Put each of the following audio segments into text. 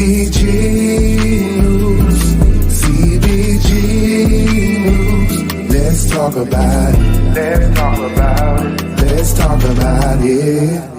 CBG News. CBG News. Let's talk about it. Let's talk about it. Let's talk about it.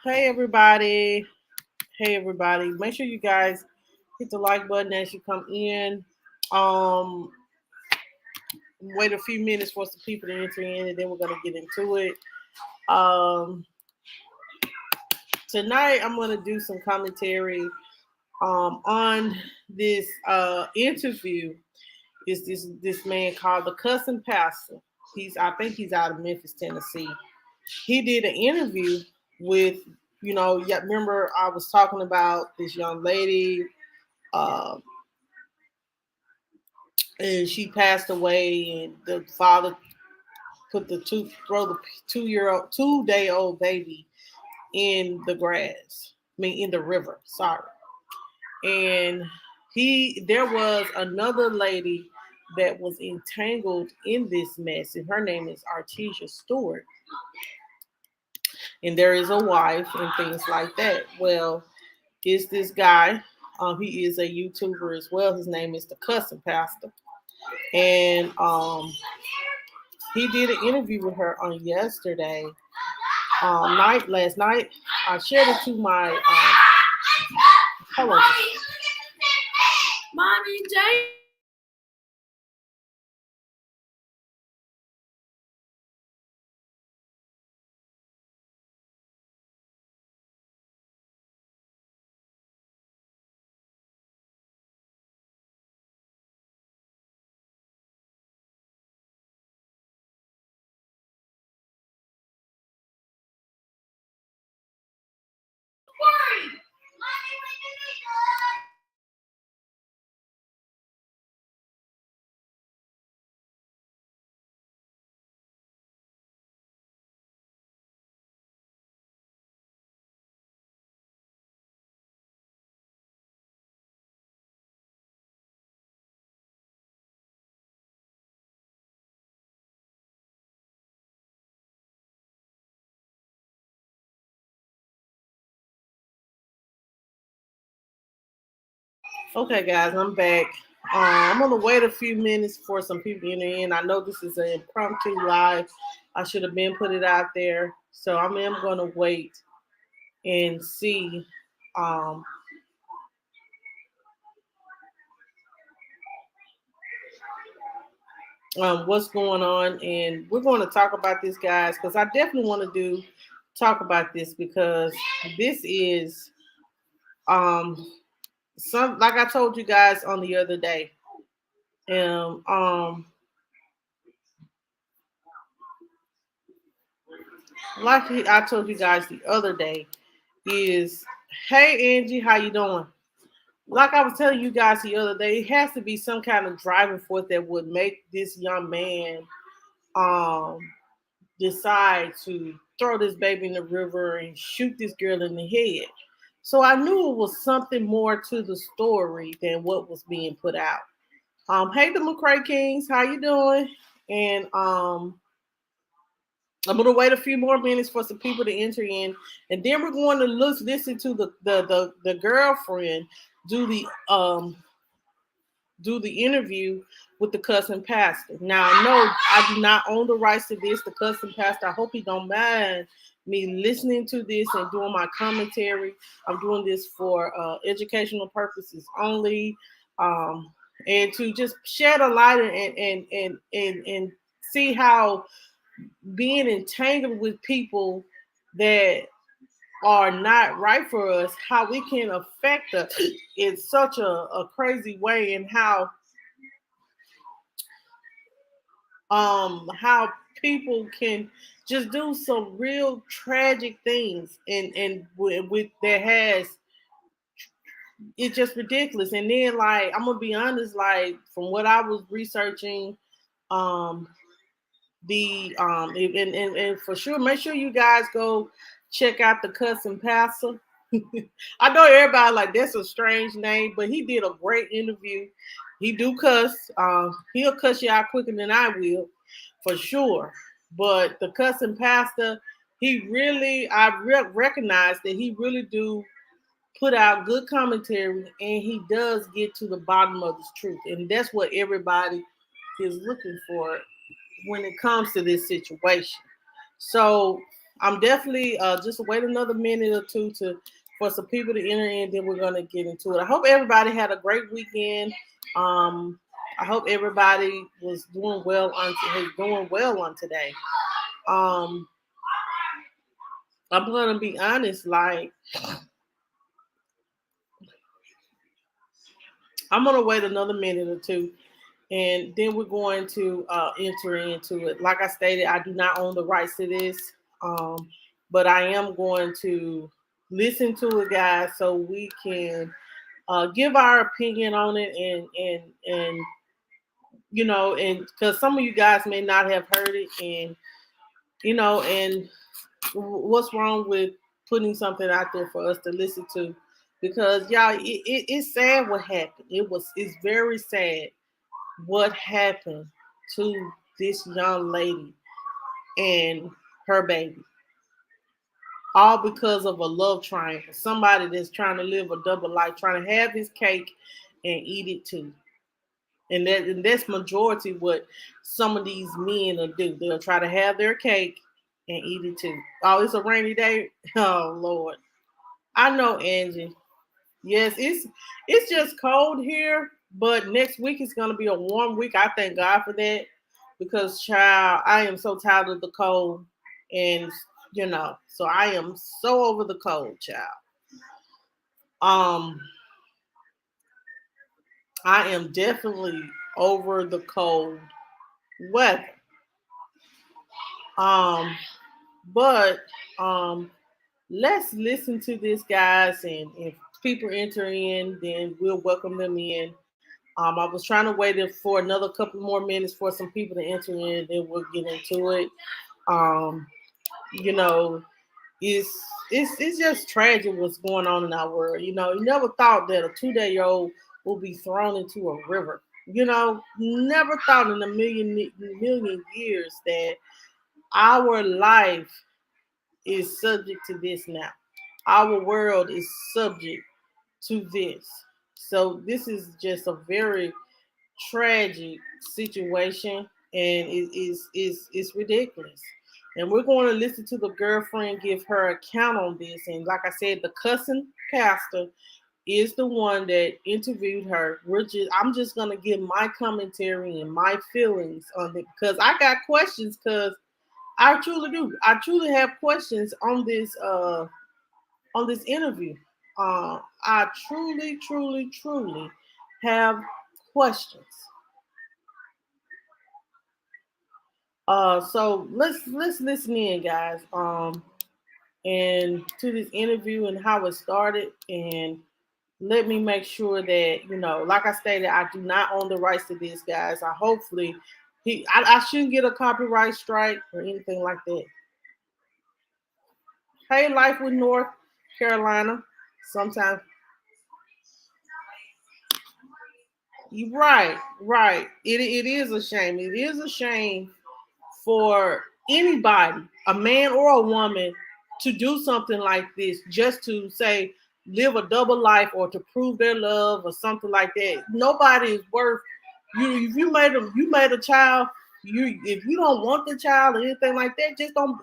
Hey everybody. Hey everybody. Make sure you guys hit the like button as you come in. Um Wait a few minutes for some people to enter in and then we're gonna get into it. Um Tonight I'm gonna do some commentary on this interview. Is this man called the Cussing Pastor. I think he's out of Memphis, Tennessee. He did an interview with, remember I was talking about this young lady, uh, and she passed away, and the father throw the 2-day old baby in the grass. I mean, in the river. Sorry. And there was another lady that was entangled in this mess, and her name is Artesia Stewart. And there is a wife and things like that. Well, is this guy? He is a YouTuber as well. His name is the Cussing Pastor, and he did an interview with her on last night. I shared it to my hello, Mommy, Jay. Okay, guys, I'm back. I'm gonna wait a few minutes for some people to enter in. I know this is an impromptu live. I should have been put it out there, so I am gonna wait and see um, what's going on, and we're going to talk about this, guys, because I definitely want to talk about this because this is some, like I told you guys on the other day. I told you guys the other day is, hey Angie, how you doing? Like I was telling you guys the other day, it has to be some kind of driving force that would make this young man um decide to throw this baby in the river and shoot this girl in the head. So I knew it was something more to the story than what was being put out. Hey, the McCray Kings, how you doing? And I'm gonna wait a few more minutes for some people to enter in, and then we're going to listen to the girlfriend do the um do the interview with the Cussing Pastor. Now I know I do not own the rights to this. The Cussing Pastor, I hope he don't mind me listening to this and doing my commentary. I'm doing this for educational purposes only, and to just shed a light and see how being entangled with people that are not right for us, how we can affect us in such a crazy way, and how people can just do some real tragic things and with that has it's just ridiculous. And then like I'm gonna be honest, like from what I was researching, um and for sure make sure you guys go check out the Cussing Pastor. I know everybody like that's a strange name, but he did a great interview. He do cuss. He'll cuss you out quicker than I will, for sure. But the Cussing Pastor, he really, recognize that he really do put out good commentary, and he does get to the bottom of the truth, and that's what everybody is looking for when it comes to this situation. So I'm definitely just wait another minute or two to for some people to enter in. Then we're gonna get into it. I hope everybody had a great weekend. Um, I hope everybody was doing well on is doing well on today. Um, I'm gonna be honest, like I'm gonna wait another minute or two, and then we're going to enter into it. Like I stated, I do not own the rights to this, um, but I am going to listen to it, guys, so we can give our opinion on it, and and because some of you guys may not have heard it, and and what's wrong with putting something out there for us to listen to? Because y'all, it's sad what happened. It's very sad what happened to this young lady and her baby, all because of a love triangle. Somebody that's trying to live a double life, trying to have his cake and eat it too. And that's majority what some of these men will do. They'll try to have their cake and eat it too. Oh, it's a rainy day. Oh Lord, I know, Angie. Yes, it's just cold here, but next week is gonna be a warm week. I thank God for that because child, I am so tired of the cold, and so I am so over the cold, child. Um, I am definitely over the cold weather. Um, but let's listen to this, guys, and if people enter in, then we'll welcome them in. I was trying to wait for another couple more minutes for some people to enter in, then we'll get into it. Um, you know, it's it's just tragic what's going on in our world. You never thought that a 2-day-old will be thrown into a river. Never thought in a million years that our life is subject to this now. Our world is subject to this. So this is just a very tragic situation, and it's ridiculous. And we're going to listen to the girlfriend give her account on this. And like I said, the Cussing Pastor is the one that interviewed her. I'm just gonna give my commentary and my feelings on it because I got questions. Because I truly do. I truly have questions on this interview. I truly, truly, truly have questions. So let's listen in, guys. And to this interview and how it started, and let me make sure that like I stated, I do not own the rights to this, guys. I hopefully I shouldn't get a copyright strike or anything like that. Hey, life with North Carolina. Sometimes you right, right. It is a shame. It is a shame for anybody, a man or a woman, to do something like this just to say live a double life or to prove their love or something like that. Nobody is worth you. If you made a child, if you don't want the child or anything like that, just don't.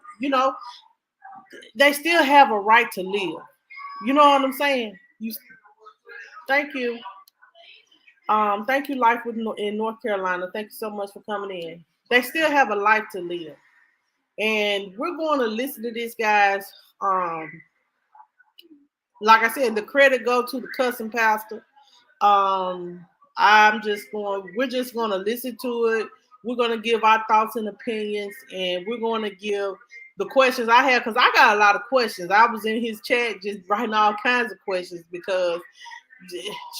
They still have a right to live. You know what I'm saying? Thank you. Thank you, Life in North Carolina. Thank you so much for coming in. They still have a life to live. And we're going to listen to this, guys. Um, like I said, the credit go to the Cussing Pastor. Um, we're just going to listen to it. We're going to give our thoughts and opinions, and we're going to give the questions I have, because I got a lot of questions. I was in his chat just writing all kinds of questions because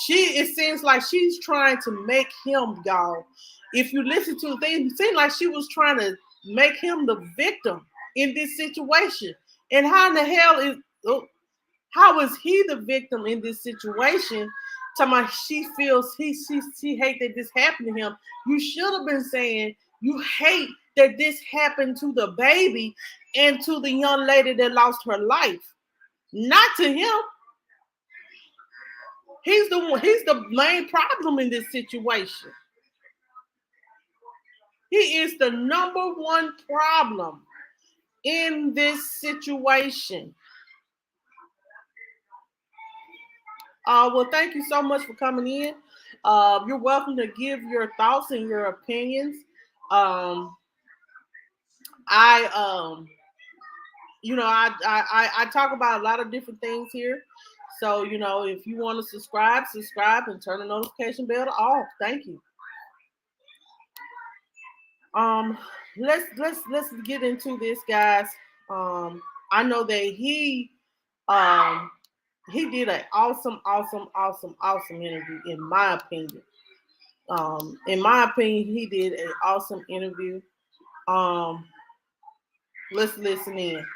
it seems like she's trying to make him, y'all. If you listen to the thing, it seemed like she was trying to make him the victim in this situation. And how in the hell how is he the victim in this situation? Talking about she feels she hate that this happened to him. You should have been saying you hate that this happened to the baby and to the young lady that lost her life, not to him. He's the main problem in this situation. He is the number one problem in this situation. Well, thank you so much for coming in. You're welcome to give your thoughts and your opinions. I I talk about a lot of different things here. So, if you want to subscribe and turn the notification bell to off. Thank you. Let's get into this, guys. I know that he did an awesome interview, in my opinion. He did an awesome interview. Let's listen in.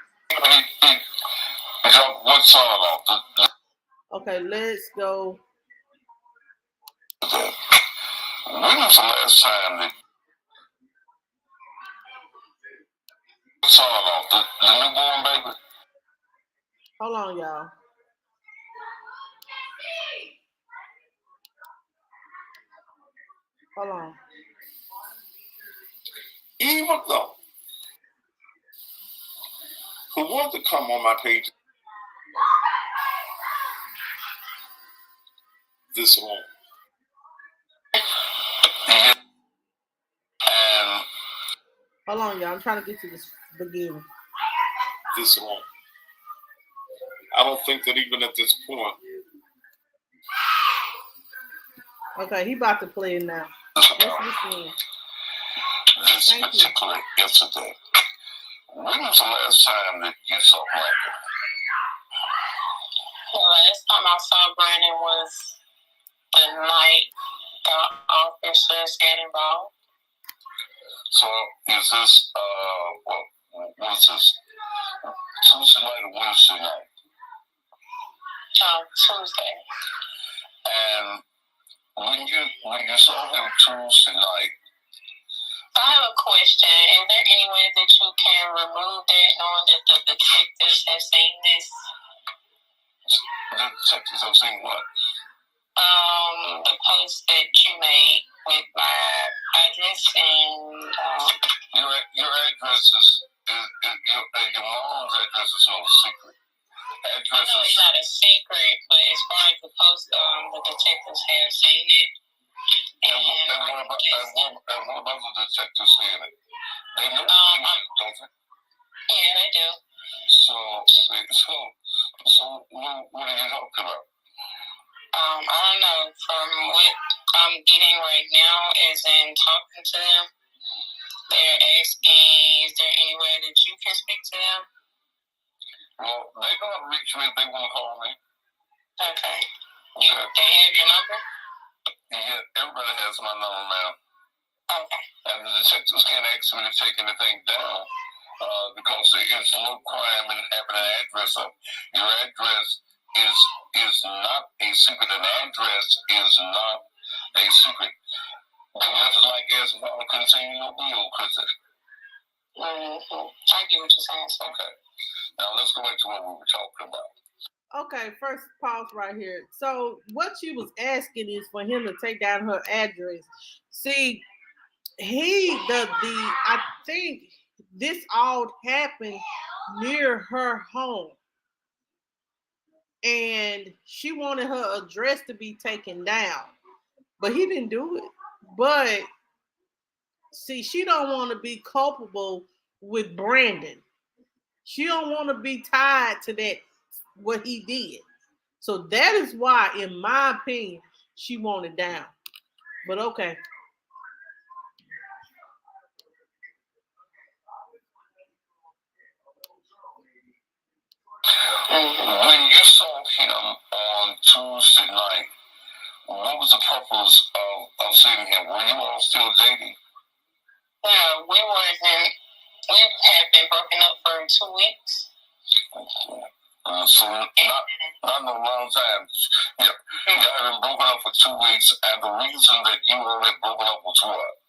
What's all about? Okay, let's go. When was the last time that what's all about? The newborn baby? Hold on, y'all. Hold on. Even though who wanted to come on my page this long. And hold on, y'all. I'm trying to get to this beginning. This long. I don't think that even at this point. Okay, he about to play it now. This particular incident. When was the last time that you saw Brandon? The last time I saw Brandon was the night the officers got involved. So is this what is this? Tuesday night or Wednesday night? Tuesday. And when you saw him Tuesday night, I have a question. Is there any way that you can remove that, knowing that the detectives have seen this? The detectives have seen what? The post that you made with my address and your address is your mom's address is no secret. Address I know it's not a secret, but as far as the post, the detectives have seen it. And what about the detectives seeing it? They know you do, don't they? Yeah, they do. So what are you talking about? I don't know. From what I'm getting right now is in talking to them, they're asking, is there any way that you can speak to them? Well, they're going to reach me if they want to call me. Okay. They have your number? Yeah, everybody has my number now. Okay. And the detectives can't ask me to take anything down because there's no crime in having an address up. Your address is not a secret. An address is not a secret. Just like as if I would continue your bill, Cussing. I get what you're saying. So. Okay. Now let's go back to what we were talking about. Okay, first pause right here. So what she was asking is for him to take down her address. See, I think this all happened near her home. And she wanted her address to be taken down. But he didn't do it. But see, she don't want to be culpable with Brandon. She don't want to be tied to that, what he did. So that is why, in my opinion, she wanted down. But okay. When you saw him on Tuesday night, What was the purpose of seeing him? Were you all still dating? No, we wasn't. We had been broken up for 2 weeks. So not no long time. You had been broken up for 2 weeks, and the reason that you all had broken up was what?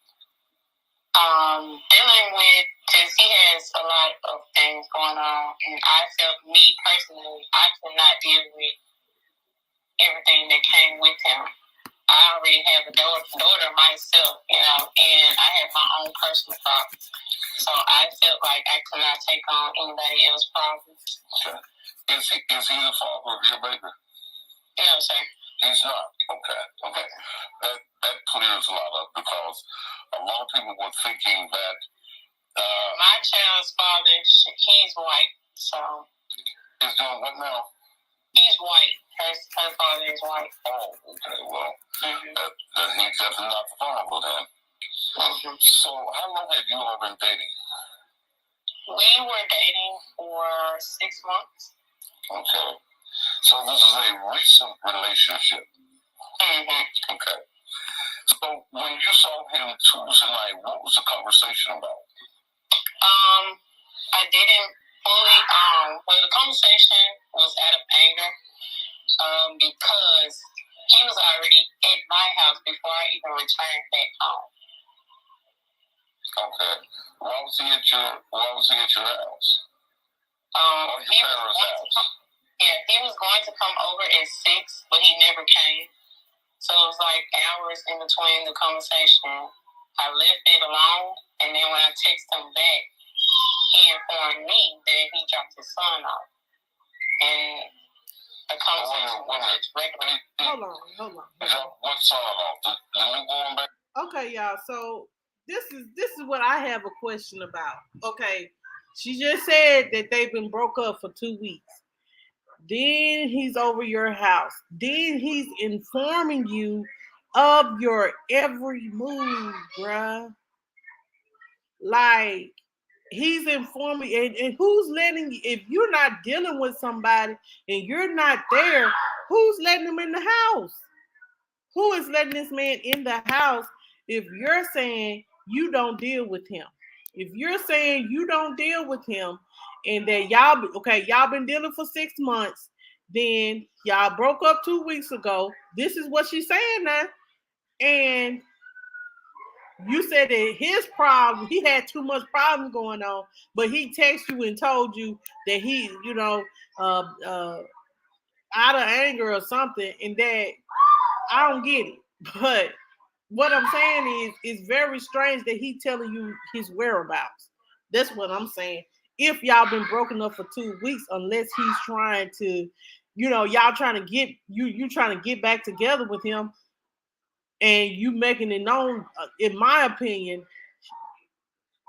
Dealing with, because he has a lot of things going on, and I felt, me personally, I could not deal with everything that came with him. I already have a daughter myself, and I have my own personal problems. So I felt like I could not take on anybody else's problems. Okay. Is he the father of your baby? No, sir. He's not. Okay. That clears a lot up, because a lot of people were thinking that my child's father, he's white, so. He's doing what now? He's white. Her father is white. Oh, okay. Well, he's definitely not the father then. So, how long have you all been dating? We were dating for 6 months. Okay. So this is a recent relationship. Okay. So when you saw him Tuesday night, what was the conversation about? I didn't fully. Well, the conversation was out of anger. Because he was already at my house before I even returned back home. Okay. Why was he at your house? Your parents' house? He was going to come over at 6, but he never came. So it was like hours in between the conversation. I left it alone, and then when I texted him back, he informed me that he dropped his son off. And the conversation was just regular. Hold on. What son off? The newborn baby? Okay, y'all. So this is what I have a question about. Okay, she just said that they've been broke up for 2 weeks. Then he's over your house. Then he's informing you of your every move, bruh. Like, he's informing, and who's letting you, if you're not dealing with somebody and you're not there, who's letting him in the house? Who is letting this man in the house if you're saying you don't deal with him? If you're saying you don't deal with him and that y'all been dealing for 6 months, then y'all broke up 2 weeks ago. This is what she's saying now. And you said that his problem, he had too much problem going on, but he texted you and told you that he, out of anger or something, and that I don't get it. But what I'm saying is, it's very strange that he telling you his whereabouts. That's what I'm saying. If y'all been broken up for 2 weeks, unless he's trying to, y'all trying to get you trying to get back together with him, and you making it known. In my opinion,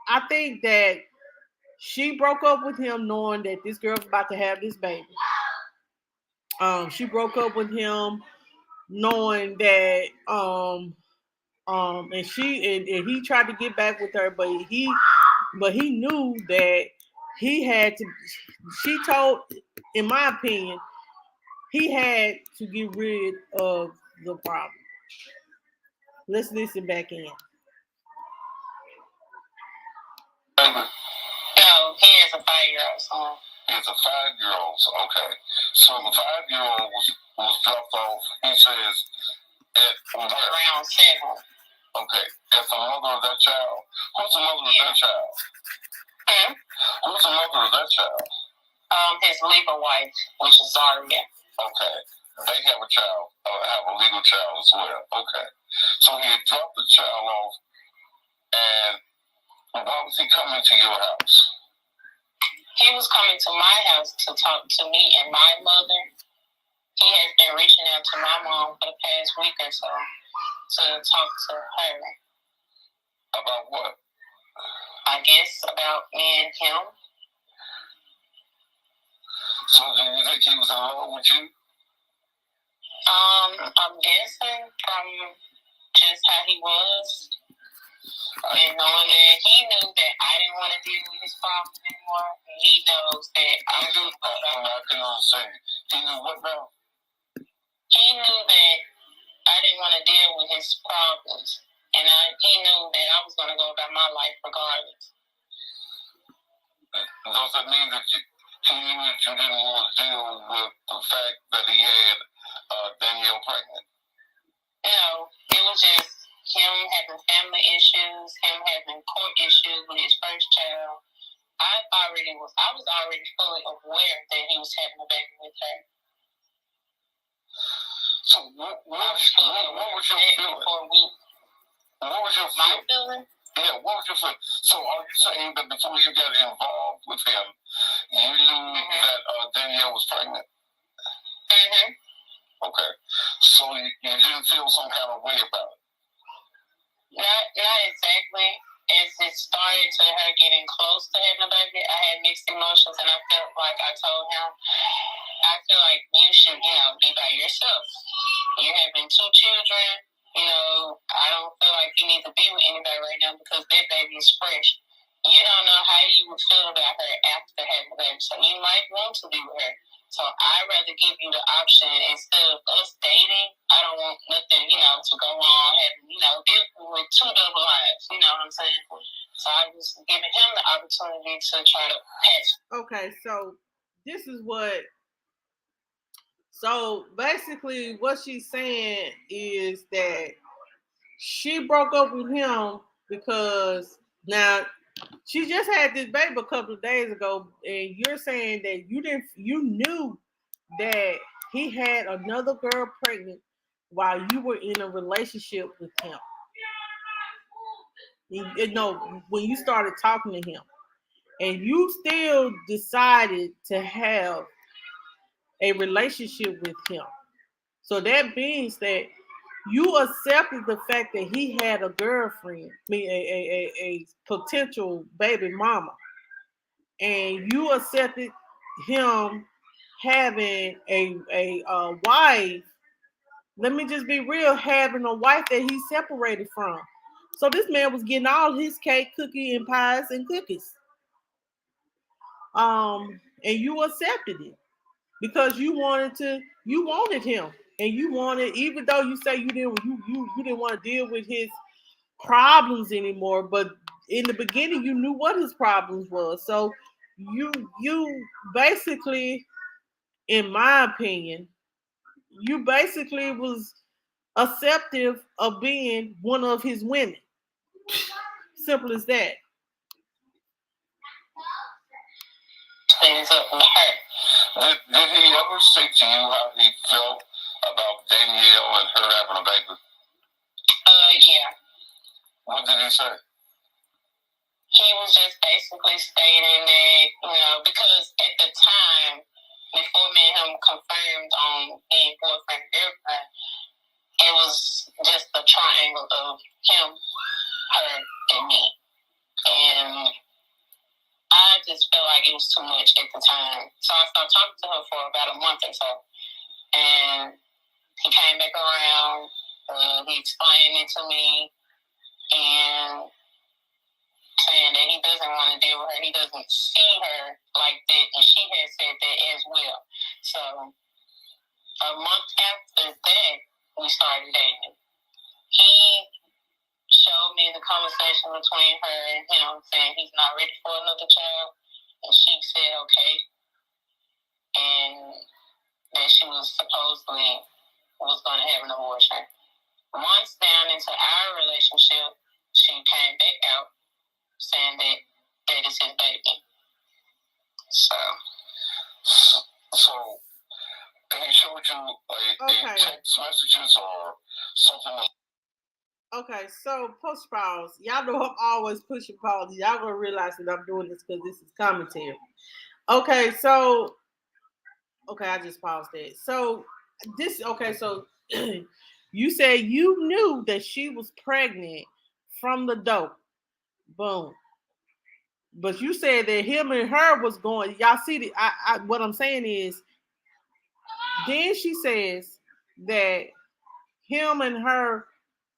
I think that she broke up with him knowing that this girl's about to have this baby. She broke up with him knowing that and he tried to get back with her, but he knew that he had to. She told, in my opinion, he had to get rid of the problem. Let's listen back in. No, he has a 5-year-old son. He has a 5-year-old. Okay. So the 5-year-old was dropped off. He says around 7. Okay. As the mother of that child. Who's the mother of that child? Who's the mother of that child? His legal wife, which is Zaria. Okay. They have a child, have a legal child as well. Okay. So he had dropped the child off, and why was he coming to your house? He was coming to my house to talk to me and my mother. He has been reaching out to my mom for the past week or so to talk to her. About what? I guess about me and him. So do you think he was in love with you? I'm guessing from just how he was. And knowing that he knew that I didn't want to deal with his problems anymore. He knows that I can understand. He knew what now? He knew that I didn't want to deal with his problems. And he knew that I was going to go about my life regardless. Does that mean that he knew that you didn't want to deal with the fact that he had Danielle pregnant? No, it was just him having family issues, him having court issues with his first child. I was already fully aware that he was having a baby with her. So what was your feeling? What was your My feeling? Yeah, what was your feeling? So are you saying that before you got involved with him, you knew that Danielle was pregnant? Mm-hmm. Okay. So you didn't feel some kind of way about it? Not exactly. As it started to her getting close to having a baby, I had mixed emotions, and I felt like I told him, I feel like you should, be by yourself. You're having 2 children. I don't feel like you need to be with anybody right now because that baby is fresh. You don't know how you would feel about her after having a baby, so you might want to be with her. So I'd rather give you the option instead of us dating. I don't want nothing, to go on having, dealing with 2 double lives. You know what I'm saying? So I was giving him the opportunity to try to patch. Okay, so this is what. So basically, what she's saying is that she broke up with him because now she just had this baby a couple of days ago, and you're saying that you knew that he had another girl pregnant while you were in a relationship with him. When you started talking to him, and you still decided to have a relationship with him. So that means that you accepted the fact that he had a girlfriend, a potential baby mama, and you accepted him having a wife. Let me just be real, having a wife that he separated from. So this man was getting all his cake, cookie, and pies and cookies. And you accepted it because you wanted him, and you wanted, even though you say you didn't want to deal with his problems anymore, but in the beginning you knew what his problems was. So you basically, in my opinion, you basically was acceptive of being one of his women. Simple as that. Things up with her. Did he ever say to you how he felt about Danielle and her having a baby? Yeah. What did he say? He was just basically stating that, because at the time, before me and him confirmed on being boyfriend and girlfriend, it was just a triangle of him, her, and me. And I just felt like it was too much at the time. So I started talking to her for about a month or so. And he came back around. He explained it to me. And saying that he doesn't want to deal with her. He doesn't see her like that. And she had said that as well. So a month after that, we started dating. He showed me the conversation between her and him, saying he's not ready for another child. And she said, okay. And that she was supposedly was going to have an abortion. Months down into our relationship, she came back out saying that is his baby. So he showed you a text messages or something like. Okay, so push pause. Y'all know I'm always pushing pause. Y'all gonna realize that I'm doing this because this is commentary. Okay, so I just paused that. So you said you knew that she was pregnant from the dope. Boom. But you said that him and her was going. Y'all see the what I'm saying is, then she says that him and her,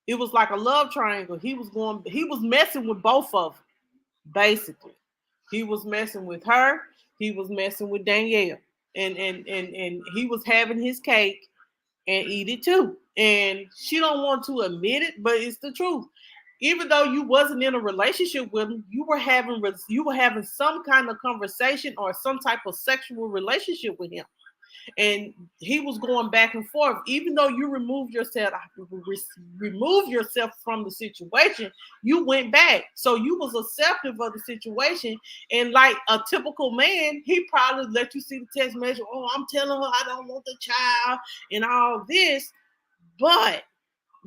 it was like a love triangle. He was messing with both of them, basically. He was messing with her, he was messing with Danielle. And he was having his cake and eat it too. And she don't want to admit it, but it's the truth. Even though you wasn't in a relationship with him, you were having some kind of conversation or some type of sexual relationship with him, and he was going back and forth. Even though you removed yourself from the situation, you went back. So you was accepting of the situation, and like a typical man, he probably let you see the text message. Oh, I'm telling her I don't want the child and all this, but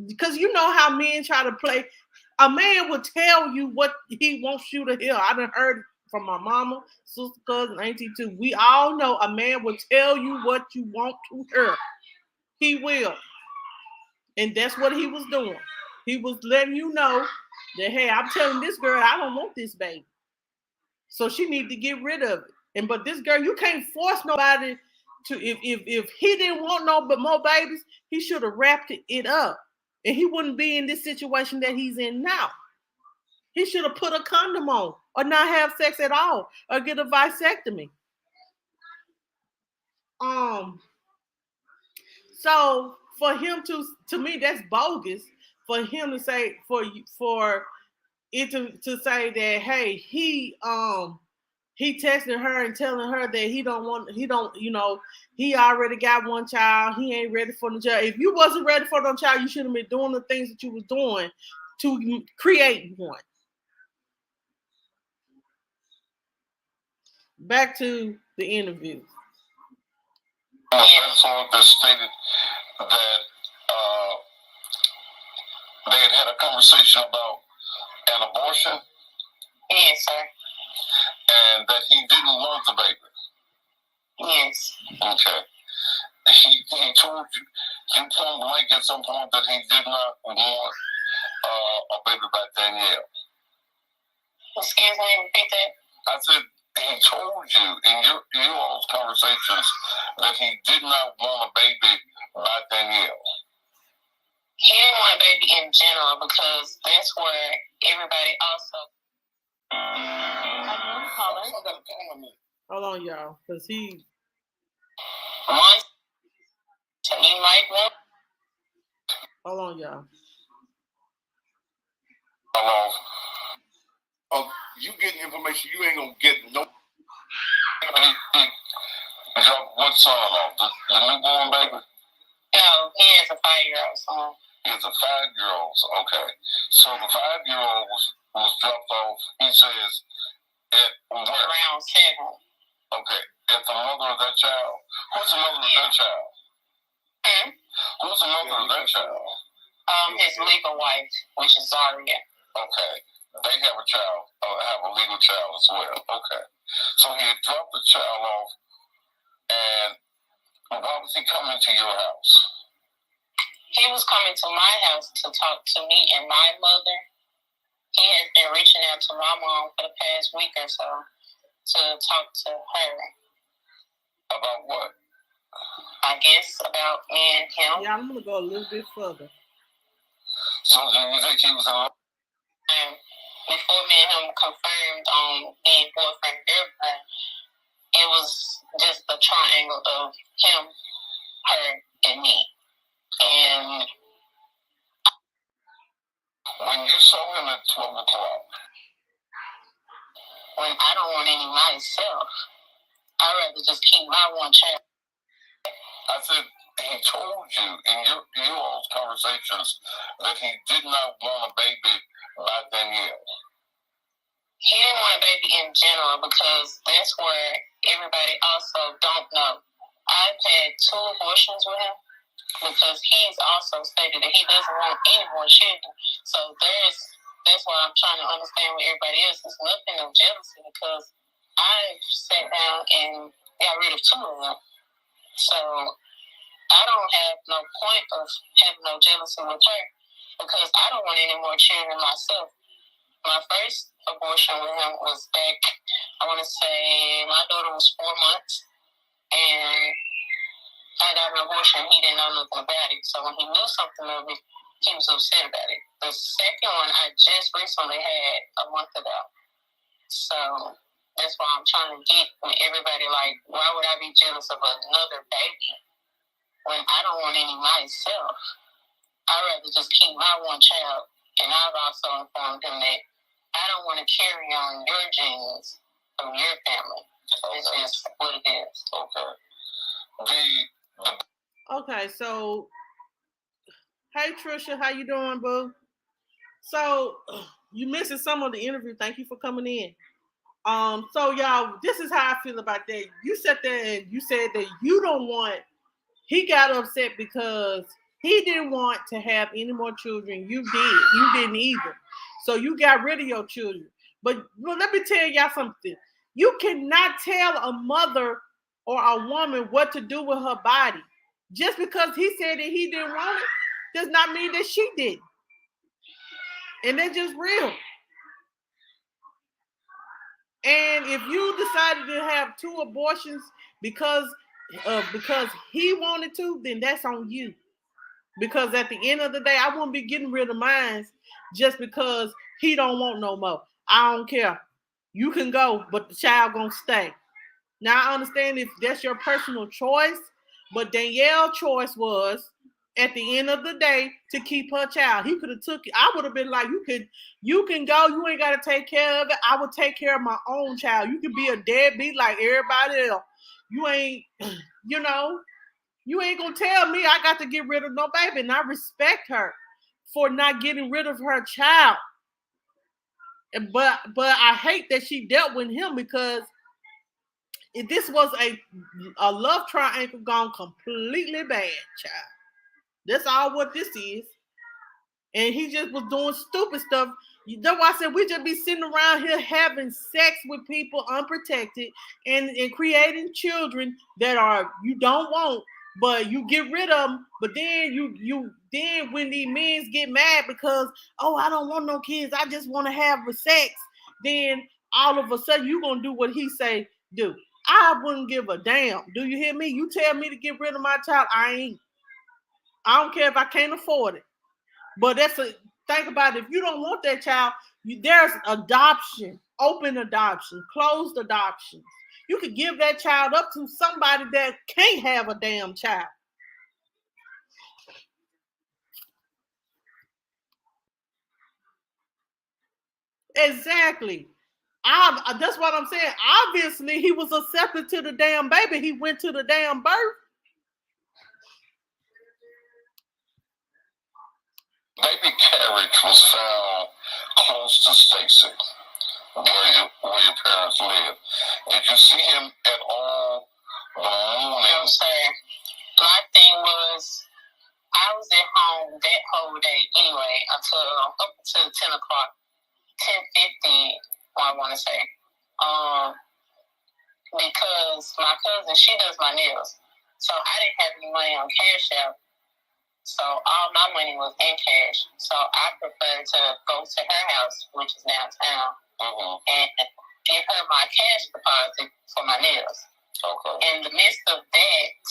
because you know how men try to play. A man will tell you what he wants you to hear. I done heard it from my mama, sister, cousin, auntie too. We all know a man will tell you what you want to hear. He will. And that's what he was doing. He was letting you know that, hey, I'm telling this girl I don't want this baby. So she need to get rid of it. And but this girl, you can't force nobody to if he didn't want no but more babies, he should have wrapped it up. And he wouldn't be in this situation that he's in now. He should have put a condom on or not have sex at all or get a vasectomy. So for him to me, that's bogus for him to say for it to say that, hey, he texting her and telling her that he already got one child, he ain't ready for the child. If you wasn't ready for the child, you shouldn't have been doing the things that you was doing to create one. Back to the interview. Someone that stated that they had a conversation about an abortion. Yes, sir. And that he didn't want the baby. Yes. Okay. He told you point blank at some point that he did not want a baby by Danielle. Excuse me, repeat that. I said he told you in your all's conversations that he did not want a baby by Danielle. He didn't want a baby in general because that's where everybody also. Hold on, y'all, because he. You might want. Hold on, y'all. Hello. Oh, you getting information you ain't gonna get no. What son off? The newborn baby? No, he has a 5-year-old son. He has a 5-year-old. Okay. So the 5-year-old was dropped off. He says at where? Around 7. Okay. At the mother of that child. Who's the mother of that child? Who's the mother of that child? His legal wife, which is Zaria. Okay. They have a child, have a legal child as well. Okay. So he had dropped the child off, and why was he coming to your house? He was coming to my house to talk to me and my mother. He has been reaching out to my mom for the past week or so to talk to her. About what? I guess about me and him. Yeah, I'm going to go a little bit further. So do you think he was in before me and him confirmed on being boyfriend and girlfriend, it was just the triangle of him, her, and me. And when you saw him at 12 o'clock, when I don't want any myself, I'd rather just keep my one child. I said he told you in your all's conversations that he did not want a baby by Danielle. He didn't want a baby in general because that's where everybody also don't know. I've had 2 abortions with him because he's also stated that he doesn't want any more children. So that's why I'm trying to understand with everybody else. It's nothing of jealousy because I sat down and got rid of 2 of them. So I don't have no point of having no jealousy with her because I don't want any more children myself. My first abortion with him was back, I want to say, my daughter was 4 months, and I got an abortion. He didn't know nothing about it. So when he knew something of it, he was upset about it. The second one I just recently had a month ago. So that's why I'm trying to get everybody, like, why would I be jealous of another baby when I don't want any myself? I'd rather just keep my one child. And I've also informed him that I don't want to carry on your genes from your family. It's just what it is. Okay, so hey Trisha, how you doing, boo? So you missing some of the interview. Thank you for coming in. So y'all, this is how I feel about that. You sat there and you said that you don't want. He got upset because he didn't want to have any more children. You did. You didn't either. So you got rid of your children. But let me tell y'all something. You cannot tell a mother or a woman what to do with her body. Just because he said that he didn't want it does not mean that she did. And that's just real. And if you decided to have 2 abortions because he wanted to, then that's on you. Because at the end of the day, I wouldn't be getting rid of mine just because he don't want no more. I don't care. You can go, but the child gonna stay. Now I understand if that's your personal choice, but Danielle's choice was at the end of the day to keep her child. He could have took it. I would have been like, you can go, you ain't gotta take care of it. I would take care of my own child. You can be a deadbeat like everybody else. You ain't, you ain't gonna tell me I got to get rid of no baby. And I respect her for not getting rid of her child. But I hate that she dealt with him because if this was a love triangle gone completely bad, child. That's all what this is. And he just was doing stupid stuff. That's why I said we just be sitting around here having sex with people unprotected and creating children that are you don't want, but you get rid of them. But then then when these men get mad because I don't want no kids, I just want to have sex. Then all of a sudden you gonna do what he say do. I wouldn't give a damn. Do you hear me? You tell me to get rid of my child, I ain't. I don't care if I can't afford it. But think about it. If you don't want that child, there's adoption, open adoption, closed adoption. You could give that child up to somebody that can't have a damn child. Exactly. That's what I'm saying. Obviously, he was accepted to the damn baby. He went to the damn birth. Baby carriage was found close to Stacy, where your parents live. Did you see him at all the morning? My thing was, I was at home that whole day anyway, up until 10 o'clock, 10:50, I want to say. Because my cousin, she does my nails. So I didn't have any money on Cash App. So all my money was in cash. So I preferred to go to her house, which is downtown, and give her my cash deposit for my nails. Okay. In the midst of that,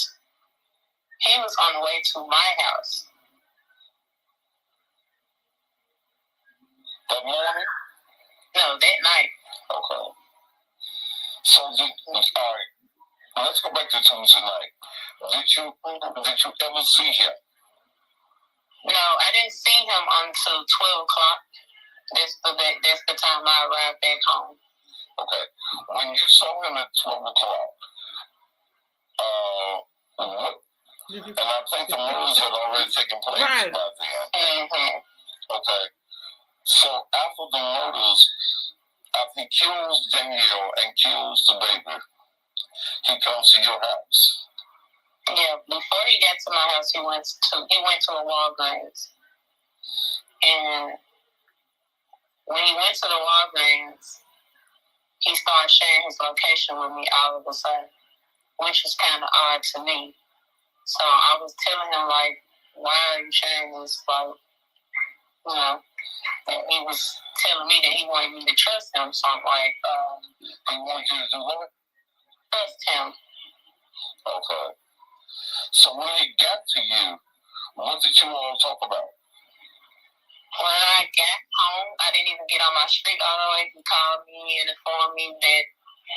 he was on the way to my house. That morning? No, that night. Okay. So, all right. Let's go back to Tuesday night. Did you ever see him? No, I didn't see him until 12 o'clock. That's the time I arrived back home. Okay. When you saw him at 12 o'clock, and I think the murders had already taken place by then. Okay. So after the murders, after he kills Danielle and kills the baby, he comes to your house. Yeah, before he got to my house, he went to a Walgreens. And when he went to the Walgreens, he started sharing his location with me all of a sudden, which was kind of odd to me. So I was telling him, like, why are you sharing this? Like, and he was telling me that he wanted me to trust him. So I'm like, he wanted you to do what? Trust him. Okay. So when he got to you, what did you all talk about? When I got home, I didn't even get on my street all the way. He called me and informed me that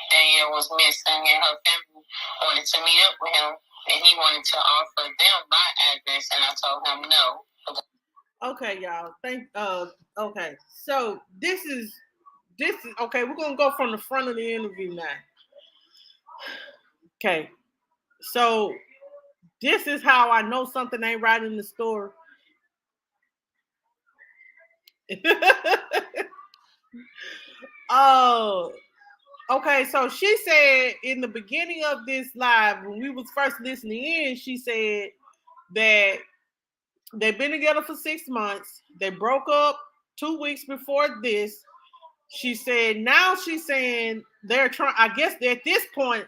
Danielle was missing and her family wanted to meet up with him. And he wanted to offer them my address, and I told him no. Okay, y'all. Okay. So this is okay. We're gonna go from the front of the interview now. Okay. So this is how I know something ain't right in the story. Oh, okay. So she said in the beginning of this live, when we was first listening in, she said that they've been together for 6 months. They broke up 2 weeks before this. She said now she's saying they're trying. I guess at this point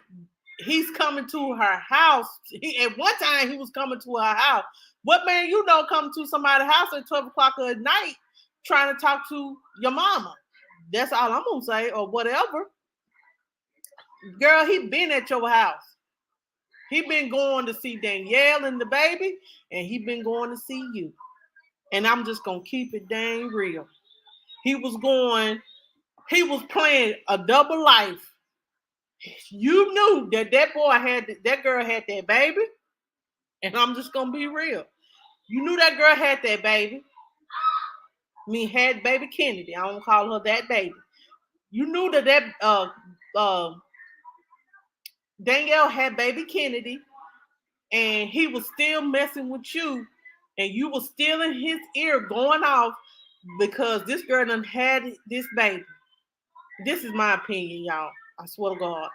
he's coming to her house. At one time he was coming to her house. What man you know coming to somebody's house at 12 o'clock at night trying to talk to your mama? That's all I'm gonna say, or whatever. Girl, he been at your house. He been going to see Danielle and the baby, and he been going to see you. And I'm just gonna keep it dang real. He was playing a double life. You knew that that girl had that baby, and I'm just gonna be real. You knew that girl had that baby. I mean, had baby Kennedy. I don't call her that baby. You knew that Danielle had baby Kennedy, and he was still messing with you, and you was still in his ear going off because this girl done had this baby. This is my opinion, y'all. I swear to God.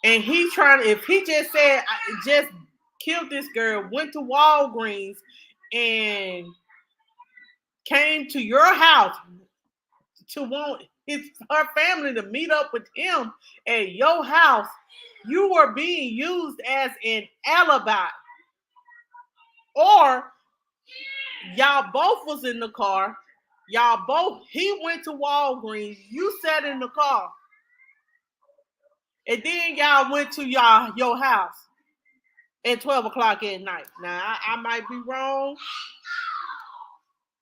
And he trying to, if he just said, I just killed this girl, went to Walgreens and came to your house to want her family to meet up with him at your house, you were being used as an alibi. Or y'all both was in the car. He went to Walgreens. You sat in the car. And then y'all went to your house at 12 o'clock at night. Now, I might be wrong.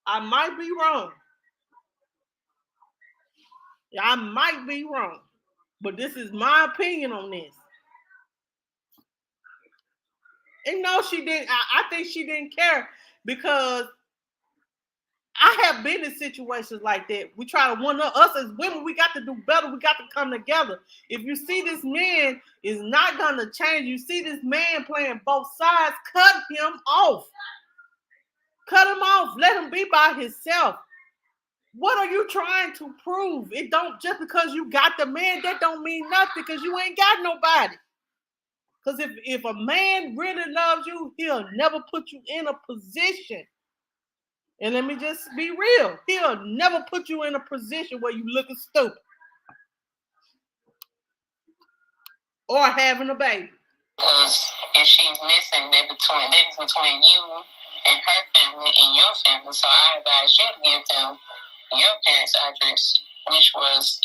I might be wrong. I might be wrong. But this is my opinion on this. And no, she didn't. I think she didn't care because I have been in situations like that. We try to us as women, we got to do better. We got to come together. If you see this man is not going to change, you see this man playing both sides, cut him off. Cut him off. Let him be by himself. What are you trying to prove? It don't, just because you got the man, that don't mean nothing because you ain't got nobody. Because if a man really loves you, he'll never put you in a position. And let me just be real. He'll never put you in a position where you looking stupid. Or having a baby. Because if she's missing, that is between you and her family and your family. So I advise you to give them your parents' address, which was,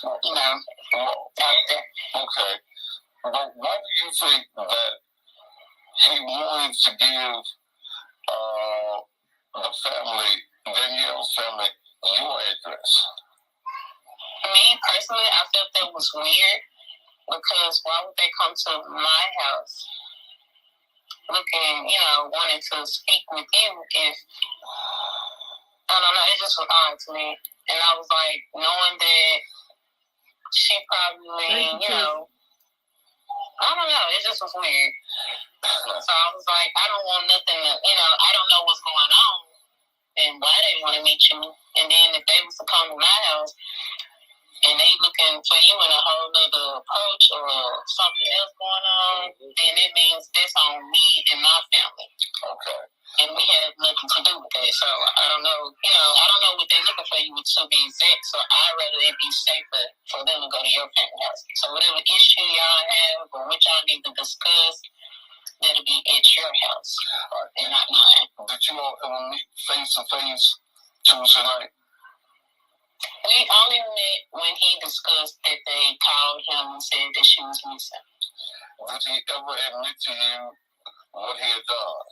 out there. Okay. But why do you think that he wanted to give the family, Danielle's family, your address? Me, personally, I felt that was weird because why would they come to my house looking, wanting to speak with you if, I don't know, it just was odd to me. And I was like, knowing that she probably, I don't know, it just was weird. So I was like, I don't want nothing to, I don't know what's going on and why they want to meet you. And then if they was to come to my house and they looking for you in a whole nother approach or something else going on, then it means that's on me and my family. Okay. And we have nothing to do with that. So I don't know, I don't know what they're looking for you to be exact. So I'd rather it be safer for them to go to your family house. So whatever issue y'all have or what y'all need to discuss, that'll be at your house and not mine. Did you all ever meet face to face Tuesday night? We only met when he discussed that they called him and said that she was missing. Did he ever admit to you what he had done?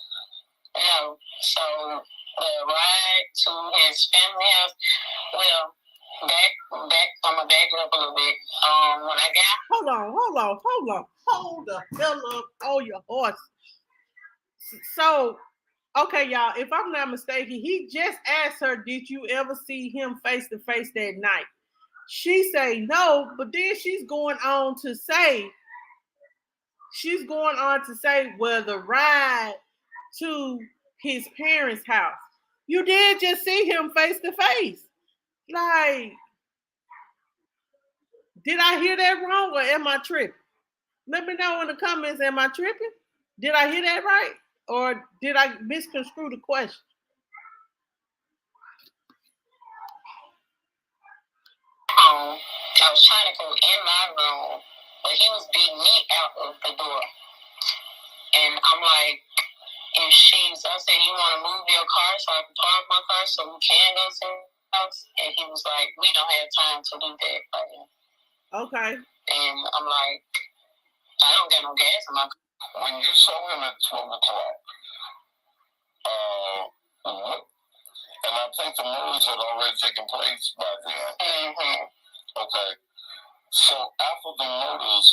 No. So the ride to his family house, well, I'm gonna back it up a little bit. When I got Hold the hell up on your horse. So, okay, y'all, if I'm not mistaken, he just asked her, did you ever see him face to face that night? She say no, but then she's going on to say, well, the ride to his parents' house. You did just see him face to face. Like, did I hear that wrong or am I tripping? Let me know in the comments, am I tripping? Did I hear that right? Or did I misconstrue the question? I was trying to go in my room, but he was beating me out of the door. And I'm like, I said, you want to move your car so I can park my car so we can go to the house? And he was like, we don't have time to do that right now. Okay. And I'm like, I don't got no gas in my car. When you saw him at 12 o'clock, and I think the murders had already taken place by then. Mm-hmm. Okay. So after the murders,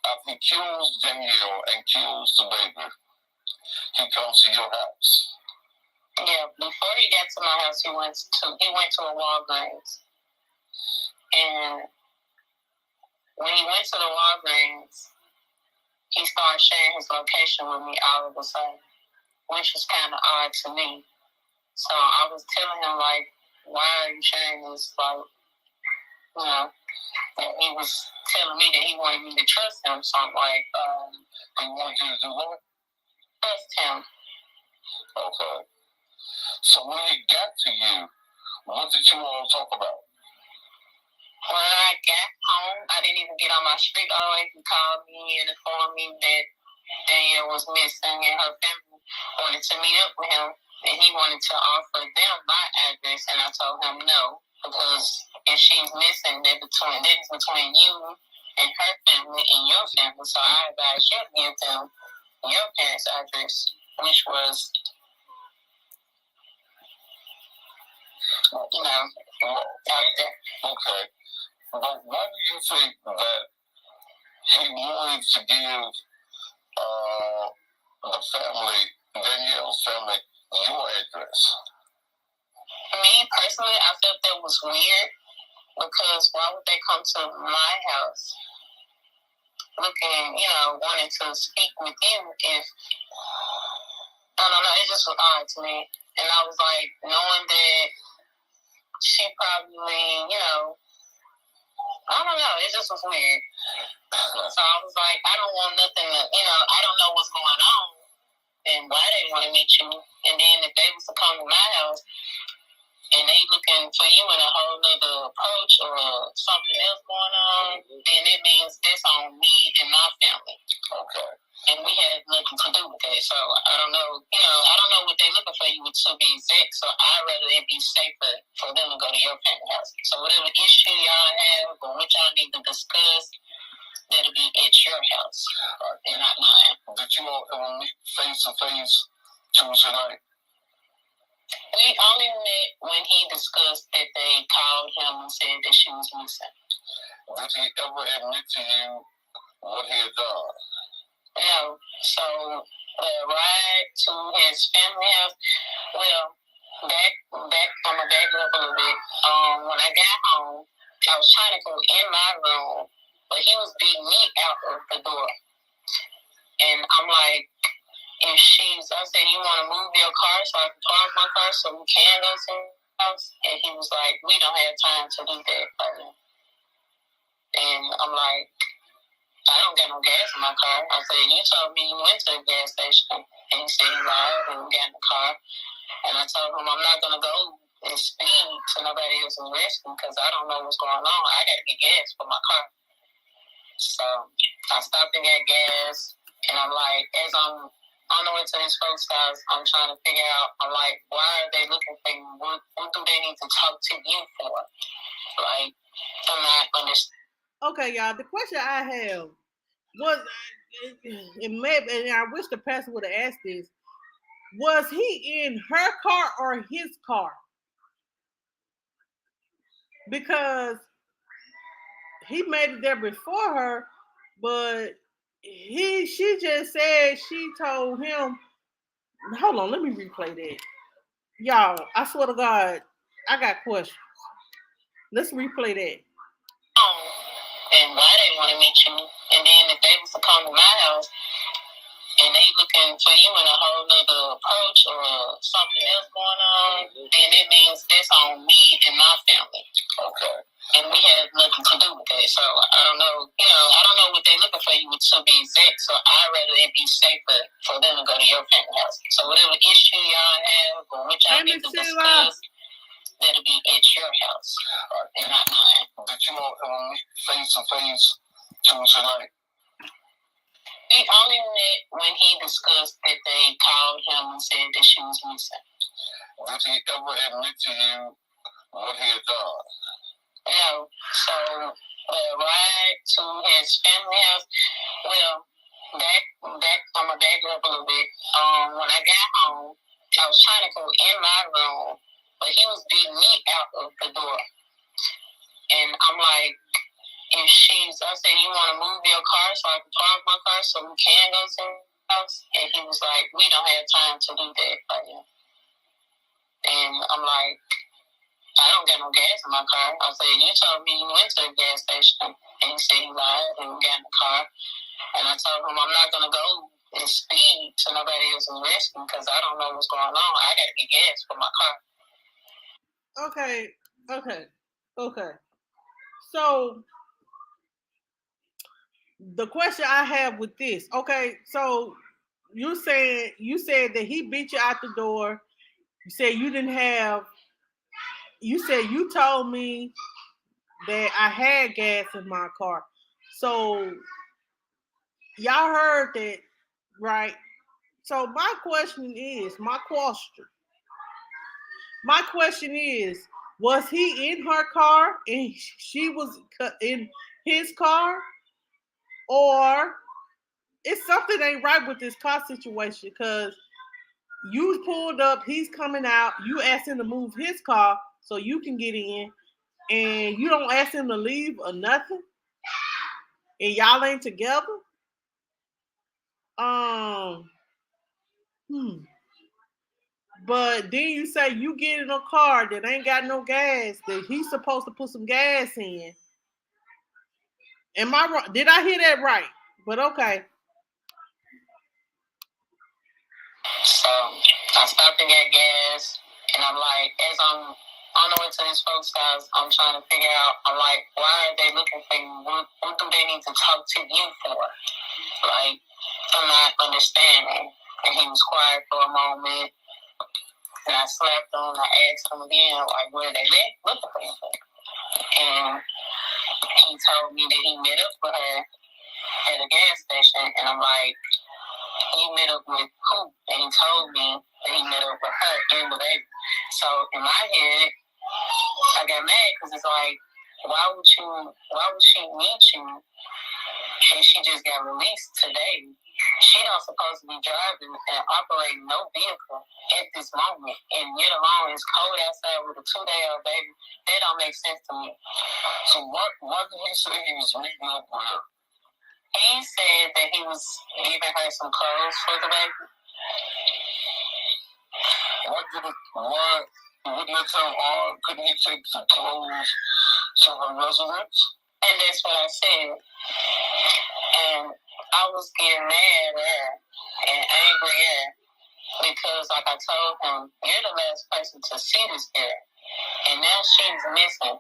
after he kills Danielle and kills the baby, he comes to your house. Yeah, before he got to my house, he went to a Walgreens. And when he went to the Walgreens, he started sharing his location with me all of a sudden, which was kind of odd to me. So I was telling him, like, why are you sharing this? Like, you know, and he was telling me that he wanted me to trust him. So I'm like, he wanted you to do what? Trust him. Okay. So when he got to you, what did you all talk about? When I got home, I didn't even get on my street all the way. He called me and informed me that Danielle was missing and her family wanted to meet up with him. And he wanted to offer them my address, and I told him no, because if she's missing, that is between you and her family and your family. So I advised you to give them your parents' address, which was, you know, out there. Okay. But why do you think that he wanted to give the family, Danielle's family, your address? Me, personally, I felt that was weird, because why would they come to my house looking, you know, wanting to speak with you if, I don't know, it just was odd to me. And I was like, knowing that she probably, you know, I don't know, it just was weird. So I was like, I don't want nothing to, you know, I don't know what's going on and why they want to meet you. And then if they was to come to my house and they looking for you in a whole nother approach or something else going on, then it means that's on me and my family. Okay. And we had nothing to do with that. So I don't know, you know, I don't know what they're looking for you to be exact. So I'd rather it be safer for them to go to your family house. So whatever issue y'all have or what y'all need to discuss, that'll be at your house and not mine. Did you all ever meet face to face Tuesday night? We only met when he discussed that they called him and said that she was missing. Did he ever admit to you what he had done? No. So the ride to his family house, well, I'm gonna back up a little bit. When I got home, I was trying to go in my room, but he was beating me out of the door. And I'm like, I said, you want to move your car so I can park my car so we can go to the house? And he was like, we don't have time to do that right now. And I'm like, I don't got no gas in my car. I said, you told me you went to the gas station. And he said he lied and we got in the car. And I told him I'm not going to go and speed to nobody else's rescue because I don't know what's going on. I got to get gas for my car. So I stopped and got gas. And I'm like, as I'm on the way to his folks' house, I'm trying to figure out, I'm like, why are they looking for you? What do they need to talk to you for? Like, I'm not understanding. Okay, y'all. The question I have was, and I wish the pastor would have asked this: was he in her car or his car? Because he made it there before her, but she just said she told him Hold on, let me replay that. Y'all, I swear to God, I got questions. Let's replay that. And why they want to meet you. And then if they was to come to my house and they looking for you in a whole nother approach or something else going on, then it means that's on me and my family. Okay. And we have nothing to do with that. So I don't know, I don't know what they're looking for you to be exact. So I'd rather it be safer for them to go to your family house. So whatever issue y'all have or what y'all need to discuss, that'll be at your house and not mine. Did you meet face to face Tuesday night? We only met when he discussed that they called him and said that she was missing. Did he ever admit to you what he had done? No. So the ride to his family house, well, I'm gonna back up a little bit. When I got home, I was trying to go in my room, but he was beating me out of the door. And I'm like, I said, you want to move your car so I can park my car so we can go to the house? And he was like, we don't have time to do that right now. And I'm like, I don't got no gas in my car. I said, you told me you went to the gas station. And he said he lied and we got in the car. And I told him I'm not going to go and speed to nobody else's rescue because I don't know what's going on. I got to get gas for my car. Okay. So the question I have with this, okay, so you said that he beat you out the door. You said you told me that I had gas in my car. So y'all heard that, right? So my question is, was he in her car and she was in his car? Or it's something ain't right with this car situation because you pulled up, he's coming out, you asked him to move his car so you can get in, and you don't ask him to leave or nothing, and y'all ain't together. But then you say you get in a car that ain't got no gas, that he's supposed to put some gas in. Am I wrong? Did I hear that right? But okay. So I stopped and got gas, and I'm like, as I'm on the way to this folks' house, I'm trying to figure out, I'm like, why are they looking for you? What do they need to talk to you for? Like, I'm not understanding. And he was quiet for a moment, and I slapped him, and I asked him again, like, where are they looking for you? And he told me that he met up with her at a gas station, and I'm like, he met up with who? And he told me that he met up with her and the baby. So in my head, I got mad because it's like, why would she meet you and she just got released today? She not supposed to be driving and operating no vehicle at this moment. And yet alone, it's cold outside with a 2-day-old baby. That don't make sense to me. So what did he say he was meeting up with her? He said that he was giving her some clothes for the baby. Wouldn't it sound odd? Couldn't he take some clothes to her residence? And that's what I said. And I was getting mad at her and angry at her because, like I told him, you're the last person to see this girl. And now she's missing.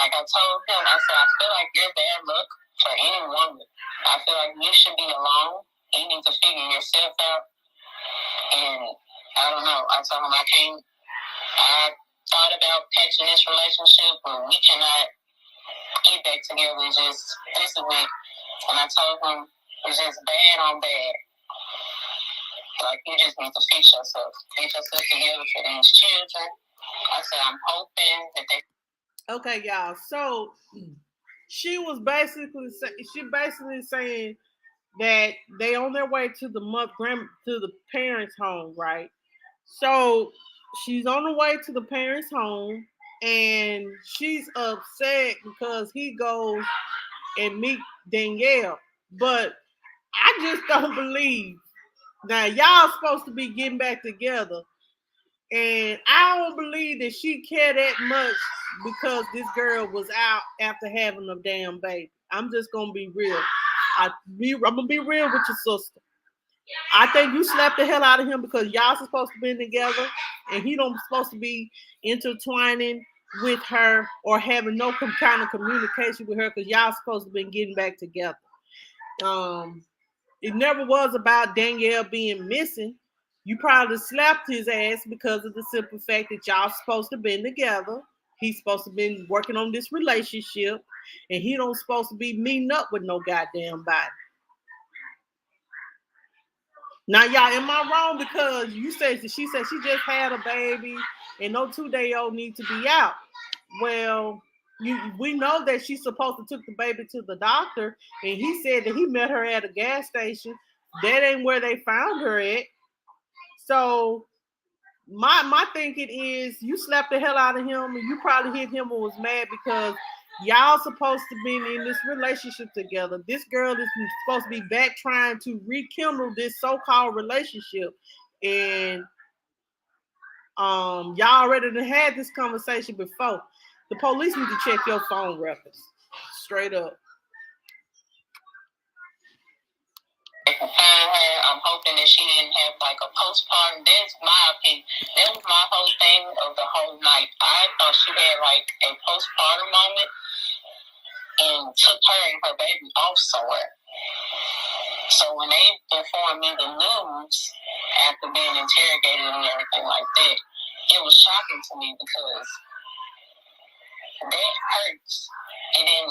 Like I told him, I said, I feel like you're bad luck for any woman. I feel like you should be alone. You need to figure yourself out. And I don't know. I told him I thought about patching this relationship, but we cannot get back together. It's just, this is it. And I told him, it's just bad on bad. Like, you just need to fix yourself. Fix yourself together for these children. I said, I'm hoping that they... Okay, y'all. So she basically saying that they on their way to the parents' home, right? So she's on the way to the parents' home, and she's upset because he goes and meet Danielle. But I just don't believe Now y'all supposed to be getting back together, and I don't believe that she cared that much because this girl was out after having a damn baby. I'm just gonna be real. I'm gonna be real with your sister. I think you slapped the hell out of him because y'all supposed to be together, and he don't supposed to be intertwining with her or having no kind of communication with her because y'all supposed to be getting back together. It never was about Danielle being missing. You probably slapped his ass because of the simple fact that y'all supposed to be together. He's supposed to be working on this relationship, and he don't supposed to be meeting up with no goddamn body. Now, y'all, am I wrong? Because you said she said she just had a baby, and no 2-day-old need to be out. Well, we know that she's supposed to took the baby to the doctor, and he said that he met her at a gas station. That ain't where they found her at. So my thinking is you slapped the hell out of him, and you probably hit him and was mad because y'all supposed to be in this relationship together. This girl is supposed to be back trying to rekindle this so-called relationship, and y'all already had this conversation before. The police need to check your phone records. Straight up. I'm hoping that she didn't have like a postpartum. That's my opinion. That was my whole thing of the whole night. I thought she had like a postpartum moment and took her and her baby off somewhere. So when they informed me the news after being interrogated and everything like that, it was shocking to me because that hurts. And then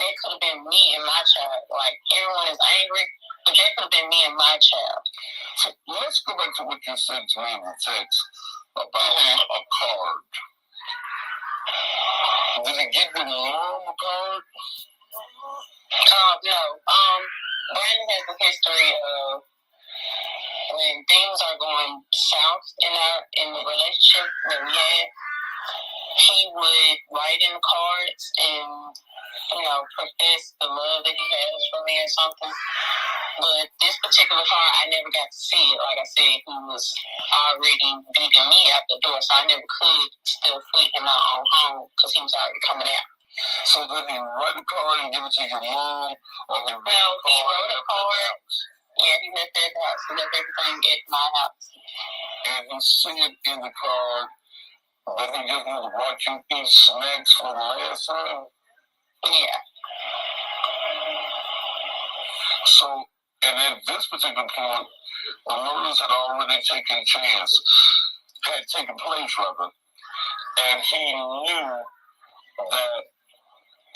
that could have been me and my child. Like, everyone is angry, but that could have been me and my child. So let's go back to what you said to me in the text about a card. Did he give your mom a card? No. Brandon has a history of when things are going south in the relationship that we had, he would write in cards and, profess the love that he has for me or something. But this particular card, I never got to see it. Like I said, he was already beating me out the door, so I never could still foot in my own home because he was already coming out. So did he write a card and give it to your mom? Or he wrote a card. Yeah, he left it at the house. He left everything at my house. And he said in the card that he just wanted to watch you eat snacks for the last time? Yeah. So, and at this particular point, the murders had already taken place, rather. And he knew that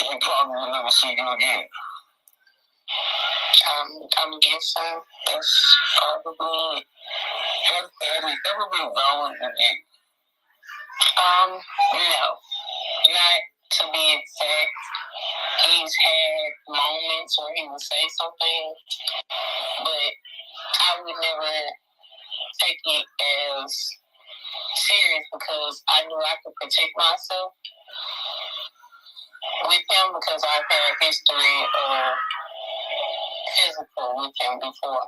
he probably would never see you again. I'm guessing that's probably. Had he ever been violent with you? No. Not to be exact. He's had moments where he would say something, but I would never take it as serious because I knew I could protect myself with him because I've had history of physical with him before.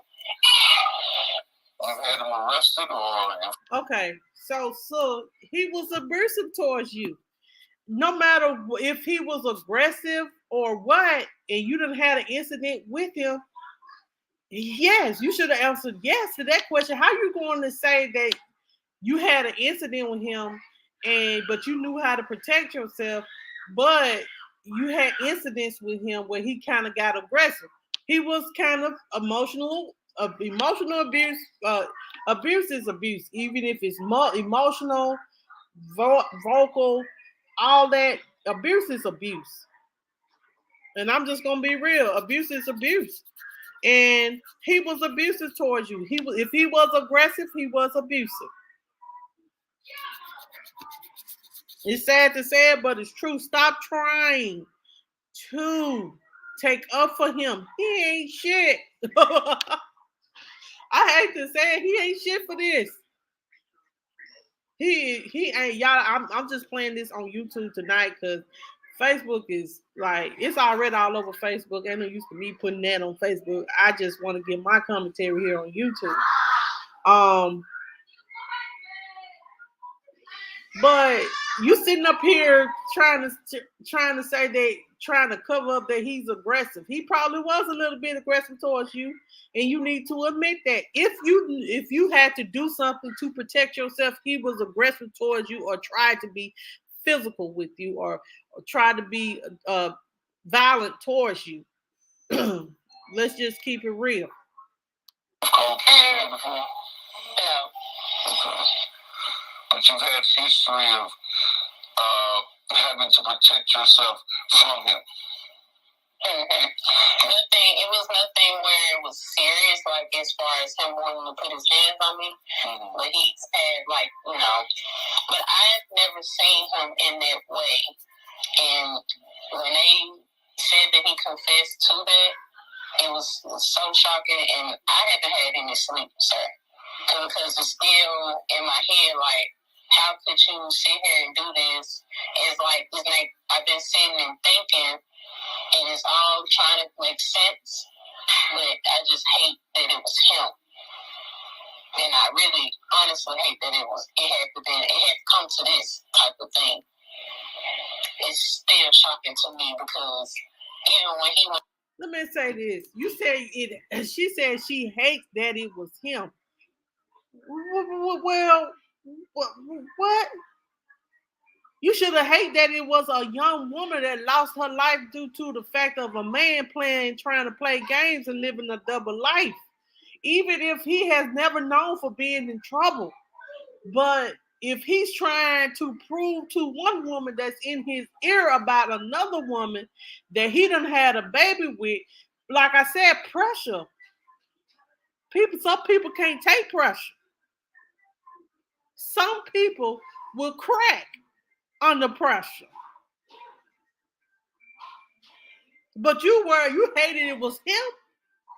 You've had him arrested or? Okay, so he was abusive towards you. No matter if he was aggressive or what, and you done had an incident with him, yes, you should have answered yes to that question. How you going to say that you had an incident with him, but you knew how to protect yourself, but you had incidents with him where he kind of got aggressive? He was kind of emotional abuse. Abuse is abuse, even if it's emotional, vocal, all that. Abuse is abuse. And I'm just gonna be real. Abuse is abuse. And he was abusive towards you. If he was aggressive, he was abusive. It's sad to say it, but it's true. Stop trying to take up for him. He ain't shit. I hate to say it, he ain't shit for this. He ain't, y'all. I'm just playing this on YouTube tonight because Facebook is like, it's already all over Facebook. Ain't no use to me putting that on Facebook. I just want to get my commentary here on YouTube. But you sitting up here trying to say that, trying to cover up that he's aggressive. He probably was a little bit aggressive towards you, and you need to admit that. If you had to do something to protect yourself, he was aggressive towards you, or tried to be physical with you, or tried to be violent towards you. Let's just keep it real. But you've had history of having to protect yourself from him. It was nothing where it was serious, like as far as him wanting to put his hands on me. But he's had but I've never seen him in that way. And when they said that he confessed to that, it was so shocking, and I haven't had any sleep, sir. Because it's still in my head, like, how could you sit here and do this? It's like I've been sitting and thinking, and it's all trying to make sense, but I just hate that it was him. And I really honestly hate that it had to come to this type of thing. It's still shocking to me, because even when he went. Let me say this. You said it. She said she hates that it was him. Well, what? You should have hated that it was a young woman that lost her life due to the fact of a man trying to play games and living a double life. Even if he has never known for being in trouble. But if he's trying to prove to one woman that's in his ear about another woman that he done had a baby with, like I said, pressure. Some people can't take pressure. Some people will crack under pressure. But you hated it was him.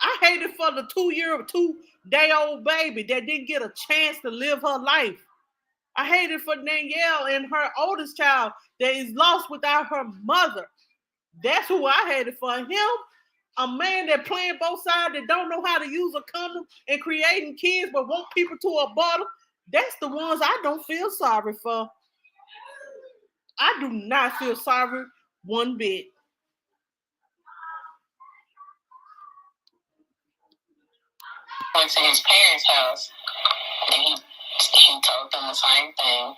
I hated for the 2-day-old baby that didn't get a chance to live her life. I hated for Danielle and her oldest child that is lost without her mother. That's who I hated for. Him, a man that playing both sides, that don't know how to use a condom and creating kids but want people to abort them. That's the ones I don't feel sorry for. I do not feel sorry one bit. Went to his parents' house, and he told them the same thing.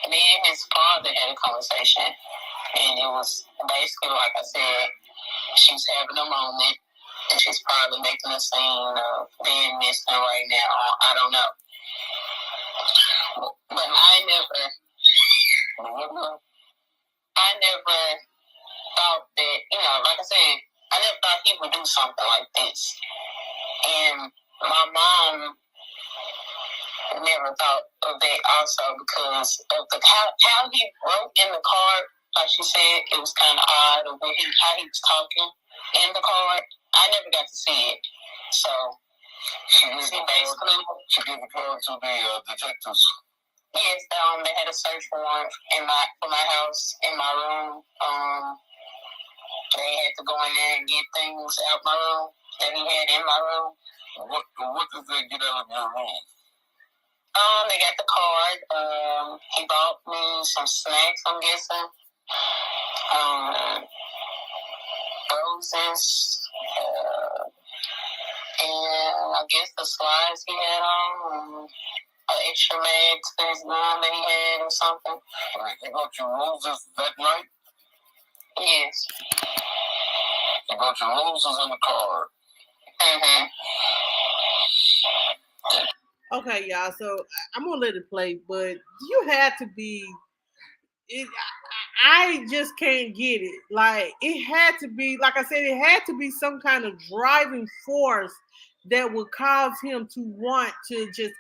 Me and his father had a conversation, and it was basically like I said, she's having a moment, and she's probably making a scene of being missing right now. I don't know. But I never thought that, like I said, I never thought he would do something like this. And my mom never thought of that also, because of how he wrote in the card. Like she said, it was kind of odd of how he was talking in the card. I never got to see it. So she gave the card to the detectives. Yes, they had a search warrant for my house, in my room. They had to go in there and get things out my room that he had in my room. What did they get out of your room? They got the card. He bought me some snacks, I'm guessing. Roses. And I guess the slides he had on. An extra mag to his gun that he had or something. He got your roses that night? Yes. He got your roses in the card. Okay, y'all. So I'm gonna let it play, but you had to be. I just can't get it. Like, it had to be, like I said, it had to be some kind of driving force that would cause him to want to just,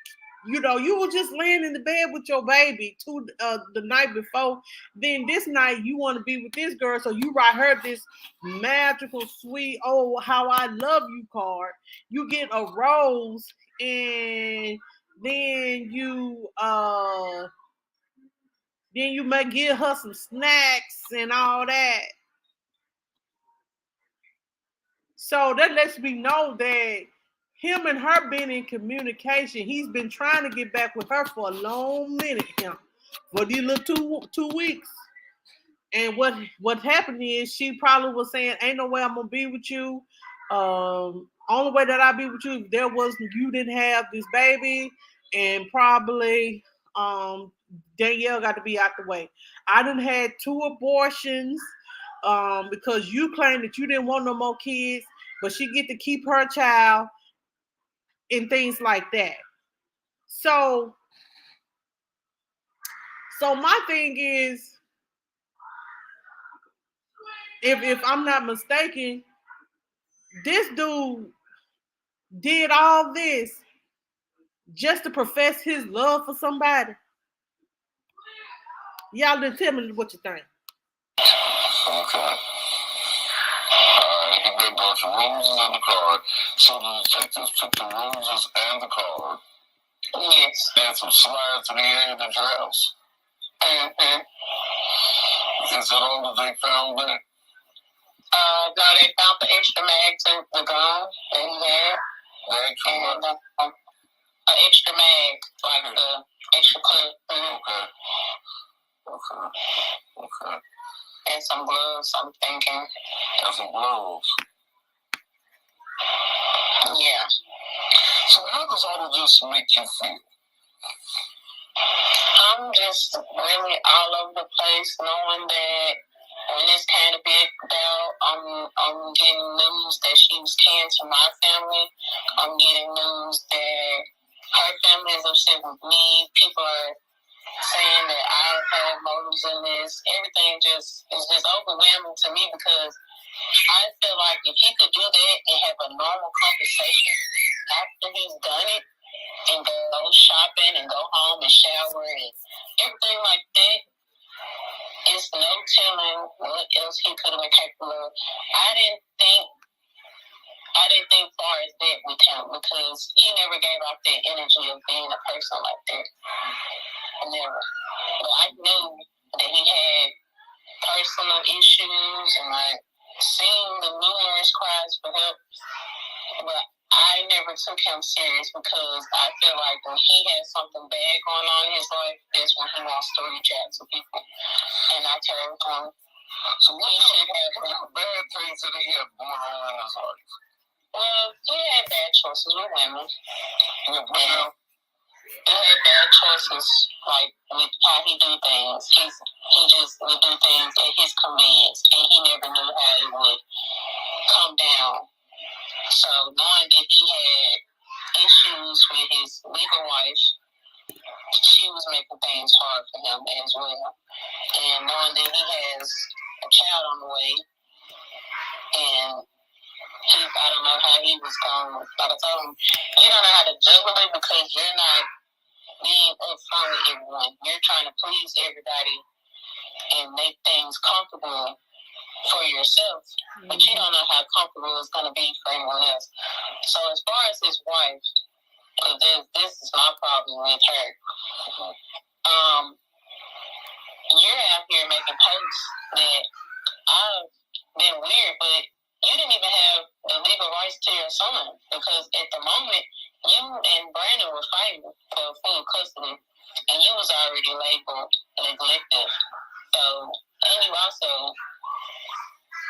you were just laying in the bed with your baby the night before. Then this night you want to be with this girl, so you write her this magical, sweet, oh, how I love you card. You get a rose, and then you Then you may give her some snacks and all that. So that lets me know that him and her been in communication. He's been trying to get back with her for a long minute, him, for these little two weeks. And what happened is she probably was saying, "Ain't no way I'm gonna be with you. Only way that I be with you if there was you didn't have this baby, and probably Danielle got to be out the way. I done had 2 abortions because you claimed that you didn't want no more kids, but she get to keep her child and things like that. So my thing is, if I'm not mistaken, this dude did all this just to profess his love for somebody. Y'all didn't tell me what you think. Okay. He made a bunch of roses in the card. So the detectives took the roses and the card. Yes. And some slides in the air in your house. Mm-hmm. Is that all that they found there? No, they found the extra mags and the gun that he had. And an extra mag, like the extra clip. Mm-hmm. Okay. And some gloves, I'm thinking. And some gloves. Yeah. So how does all of this make you feel? I'm just really all over the place, knowing that when this came to be about, I'm getting news that she was caring to my family. I'm getting news that her family is upset with me. People are saying that I have motives in this. Everything is just overwhelming to me because I feel like if he could do that and have a normal conversation after he's done it and go shopping and go home and shower and everything like that, it's no telling what else he could have been capable of. I didn't think far as that with him because he never gave off that energy of being a person like that. Never. But I knew that he had personal issues and like seeing the numerous cries for help. But I never took him serious because I feel like when he has something bad going on in his life, that's when he wants to reach out to people. And I told him, so what kind of bad things did he have going on in his life? Well, he had bad choices with women. Yeah, he had bad choices, like with how he do things. He just would do things at his convenience, and he never knew how it would come down. So knowing that he had issues with his legal wife, she was making things hard for him as well. And knowing that he has a child on the way, and I don't know how he was going. But I told him, you don't know how to juggle it because you're not being upfront with everyone. You're trying to please everybody and make things comfortable for yourself, but you don't know how comfortable it's going to be for anyone else. So as far as his wife, because this is my problem with her, you're out here making posts that I've been weird, but you didn't even have the legal rights to your son because at the moment you and Brandon were fighting for full custody, and you was already labeled neglected. So, and you also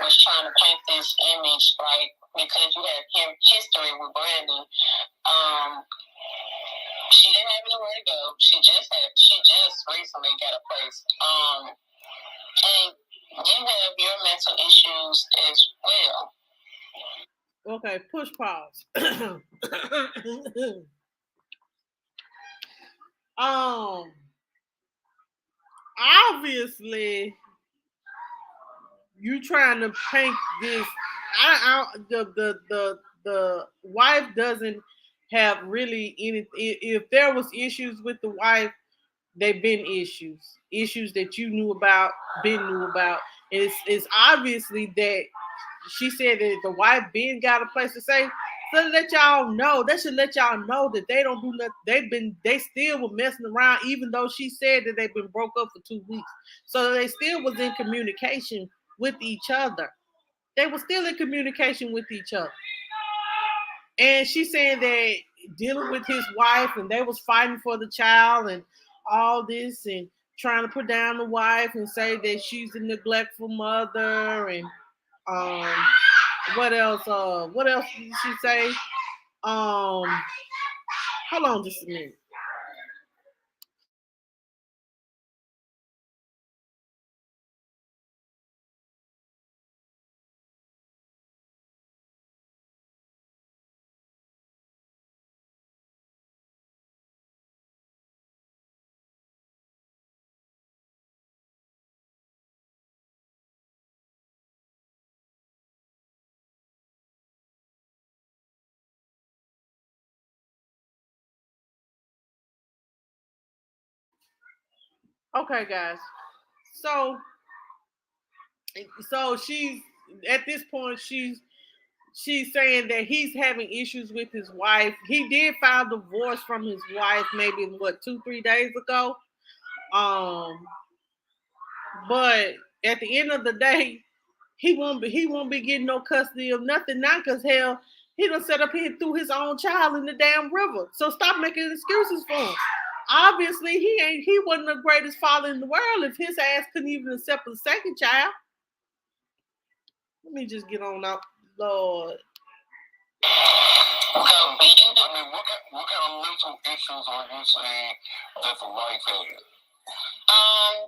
was trying to paint this image like because you have history with Brandon. She didn't have anywhere to go. She just recently got a place. And you have your mental issues as well. Okay, push pause. Obviously, you trying to paint this. The wife doesn't have really any. If there was issues with the wife, they've been issues that you knew about, knew about. It's obviously that she said that the wife Ben got a place to stay. So let y'all know, they should let y'all know that they don't do nothing. They still were messing around, even though she said that they've been broke up for 2 weeks. So they still was in communication with each other. They were still in communication with each other. And she's saying that dealing with his wife and they was fighting for the child and all this and trying to put down the wife and say that she's a neglectful mother and um what else? What else did she say? Hold on just a minute. Okay, guys. So she's at this point she's saying that he's having issues with his wife. He did file divorce from his wife maybe what 2-3 days ago. Um, but at the end of the day, he won't be getting no custody of nothing now because hell, he done set up here and threw his own child in the damn river. So stop making excuses for him. Obviously, he wasn't the greatest father in the world if his ass couldn't even accept a second child. Let me just get on up, Lord. I mean, what kind of mental issues are you saying that the wife had?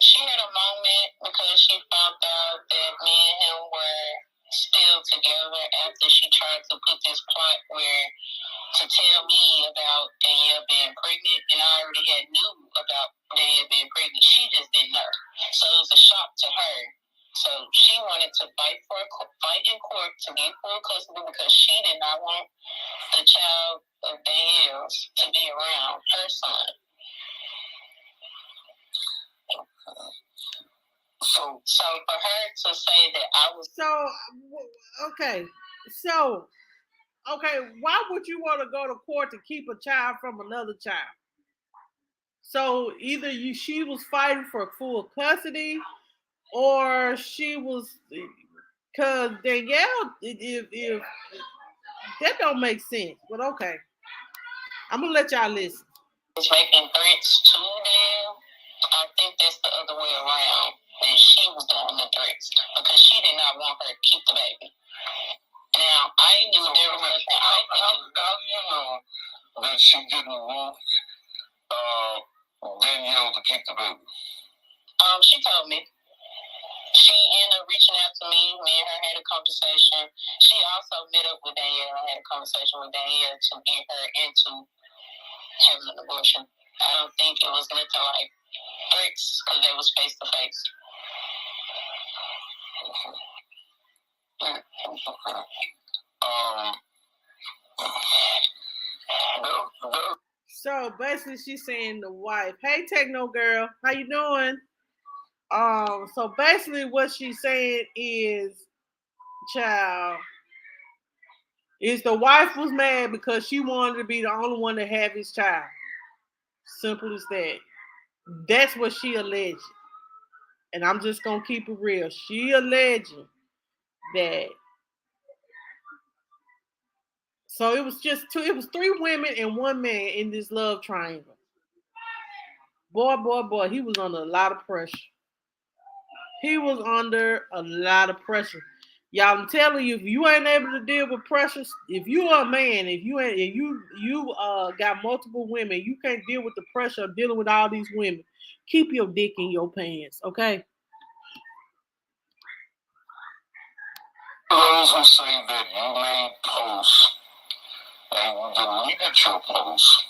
She had a moment because she found out that me and him were still together after she tried to put this plot where to tell me about Danielle being pregnant, and I already had knew about Danielle being pregnant. She just didn't know, so it was a shock to her. So she wanted to fight in court to get full custody because she did not want the child of Danielle's to be around her son. So for her to say that I was okay, why would you want to go to court to keep a child from another child? So either she was fighting for full custody, or she was because Danielle, if that don't make sense. But okay, I'm gonna let y'all listen. Was making threats to them. I think that's the other way around. That she was doing the threats because she did not want her to keep the baby. Now I knew there was nothing I could do. How do you know that she didn't want Danielle to keep the baby? She told me. She ended up reaching out to me. Me and her had a conversation. She also met up with Danielle and had a conversation with Danielle to get her into having an abortion. I don't think it was nothing like threats because they was face to face. So basically, she's saying the wife, "Hey, Techno girl, how you doing?" So basically, what she's saying is, child, is the wife was mad because she wanted to be the only one to have his child. Simple as that. That's what she alleged. And I'm just gonna keep it real. She alleging that. So it was just two. It was 3 women and 1 man in this love triangle. Boy, he was under a lot of pressure. He was under a lot of pressure. Y'all, I'm telling you, if you ain't able to deal with pressure, if you are a man, if you got multiple women, you can't deal with the pressure of dealing with all these women. Keep your dick in your pants, okay? Those who say that you made posts and you deleted your posts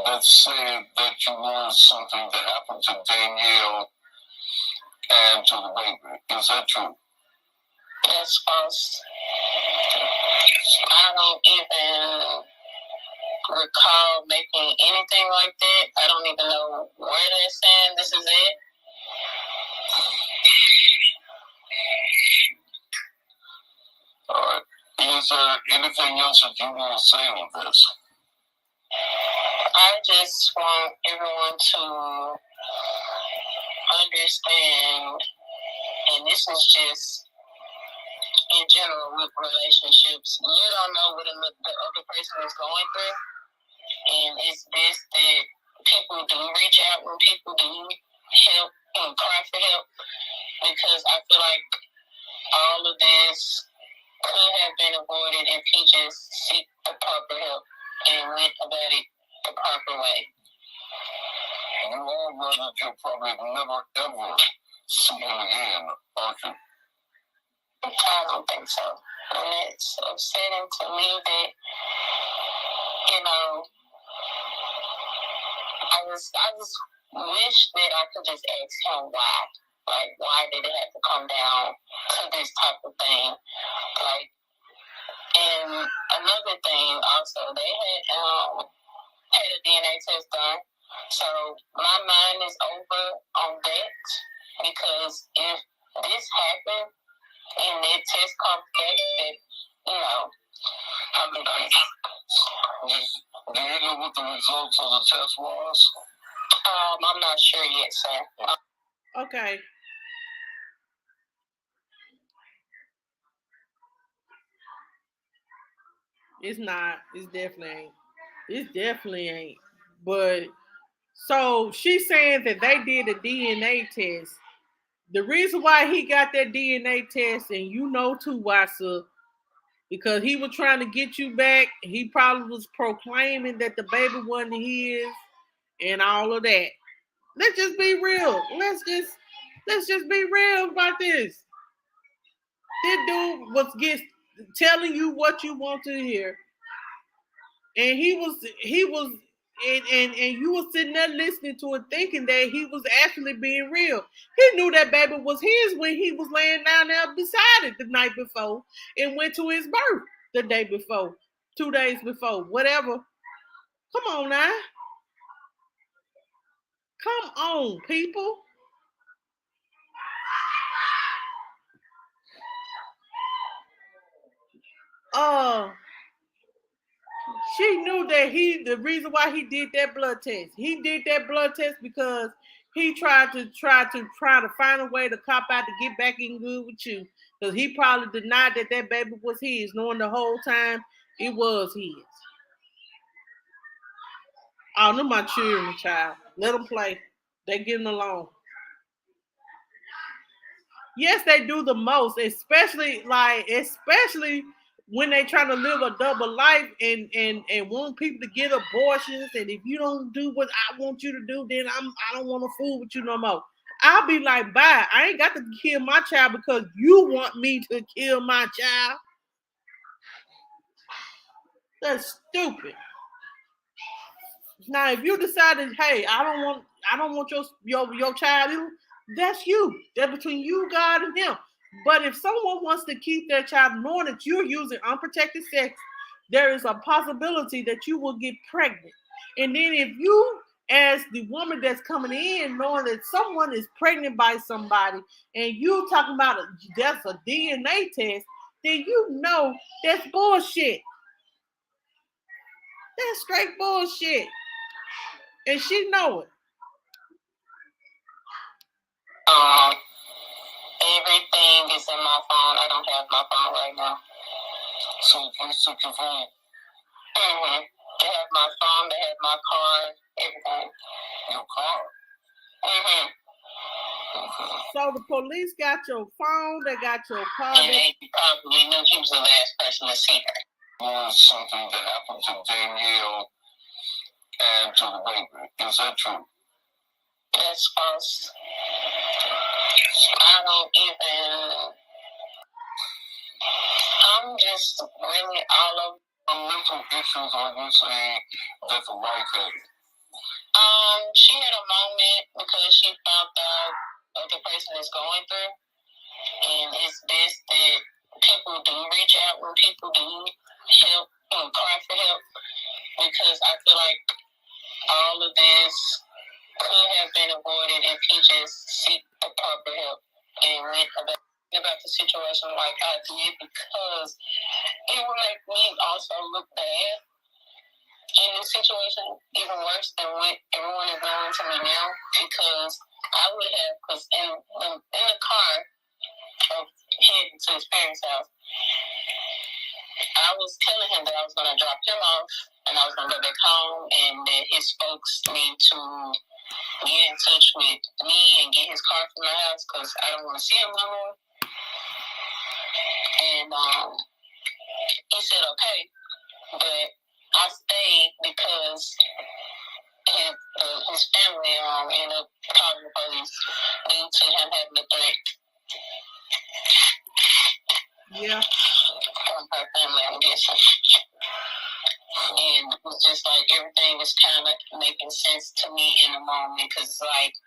that said that you wanted something to happen to Danielle and to the baby. Is that true? That's false. I don't even recall making anything like that. I don't even know where they're saying this is it. All right. Is there anything else that you want to say on this? I just want everyone to understand, and this is just in general with relationships, you don't know what the other person is going through, and it's best that people do reach out when people do help and cry for help, because I feel like all of this could have been avoided if he just seek the proper help and went about it the proper way. You all know that you'll probably never ever see him again, aren't you? I don't think so. And it's upsetting to me that, you know, I just wish that I could just ask him why. Like, why did it have to come down to this type of thing? Like, and another thing also, they had a DNA test done. So my mind is over on that, because if this happened and that test comes back, that, you know, I'm in place. Do you know what the results of the test was? I'm not sure yet, sir. Okay. It's not. It's definitely ain't. It definitely ain't. But so she's saying that they did a DNA test. The reason why he got that DNA test, and you know too, Wasa, because he was trying to get you back. He probably was proclaiming that the baby wasn't his and all of that. Let's just be real. Let's just be real about this. This dude was telling you what you want to hear. And he was and you were sitting there listening to it thinking that he was actually being real. He knew that baby was his when he was laying down there beside it the night before and went to his birth the day before, 2 days before, whatever. Come on now. Come on, people. She knew that the reason why he did that blood test. He did that blood test because he tried to find a way to cop out to get back in good with you. Because he probably denied that baby was his, knowing the whole time it was his. Oh, no, my children, child. Let them play. They getting along. Yes, they do the most, especially when they trying to live a double life and want people to get abortions. And if you don't do what I want you to do, then I don't want to fool with you no more. I'll be like, bye. I ain't got to kill my child because you want me to kill my child. That's stupid. Now, if you decided, hey, I don't want your child, that's you. That's between you, God, and him. But if someone wants to keep their child knowing that you're using unprotected sex, there is a possibility that you will get pregnant. And then if you, as the woman that's coming in, knowing that someone is pregnant by somebody, and you talking about that's a DNA test, then you know that's bullshit. That's straight bullshit. And she know it. Everything is in my phone. I don't have my phone right now. So please took your phone. Mm-hmm. They have my phone. They have my card. Everything. Your car. Mm-hmm. So the police got your phone. They got your car. And they probably knew he was the last person to see her. Was something that happened to Danielle and to the baby. Is that true? That's false. I don't even. I'm just really all over. The mental issues are you saying that the wife had? She had a moment because she found out what the person is going through, and it's best that people do reach out when people do help and cry for help, because I feel like all of this could have been avoided if he just seek the proper help and went about. about the situation like I did, because it would make me also look bad in this situation, even worse than what everyone is doing to me now, because I would have, because in the car of heading to his parents' house, I was telling him that I was going to drop him off and I was going to go back home, and that his folks need to get in touch with me and get his car from my house because I don't want to see him no more. And he said, okay, but I stayed because his family ended up calling the police due to him having a threat. Yeah. From her family, I'm guessing. And it was just like everything was kind of making sense to me in the moment, because like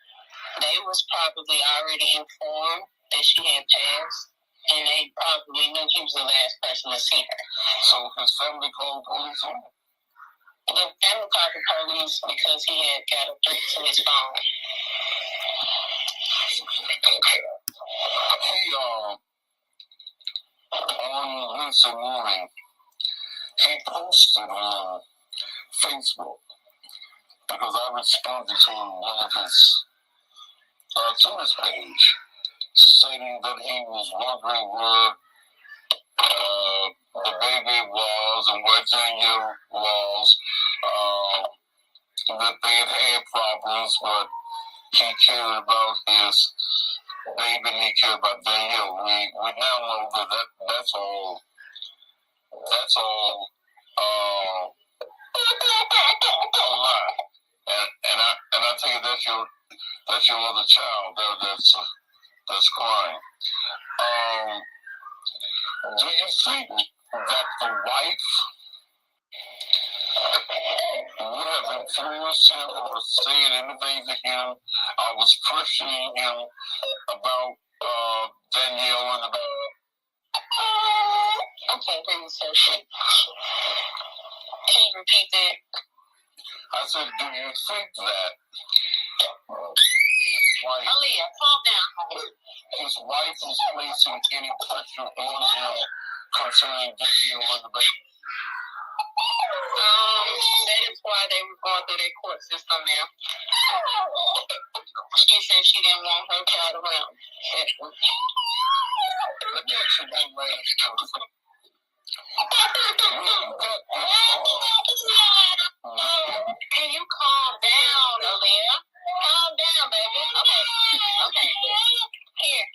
they was probably already informed that she had passed, and they probably knew he was the last person to see her. So his family called police on him? The family called the police because he had got a threat to his phone. On Wednesday morning, he posted on Facebook, because I responded to one of his to his page, stating that he was wondering where the baby was and where Danielle was, that they had problems, but he cared about his baby and he cared about Danielle. We now know that that's all a lie. And I think that's your other child there that's crying. Do you think that the wife would have influenced him or said anything to him? I was questioning him about Danielle and about. Okay, let me search it. Can you repeat that? I said, do you think that his wife, Aaliyah, calm down. his wife is placing any pressure on him concerning Danielle and the baby? That is why they were going through their court system now. She said she didn't want her child around. Let me ask you one last question. Can you calm down, Aaliyah? Calm down, baby. Okay. Here.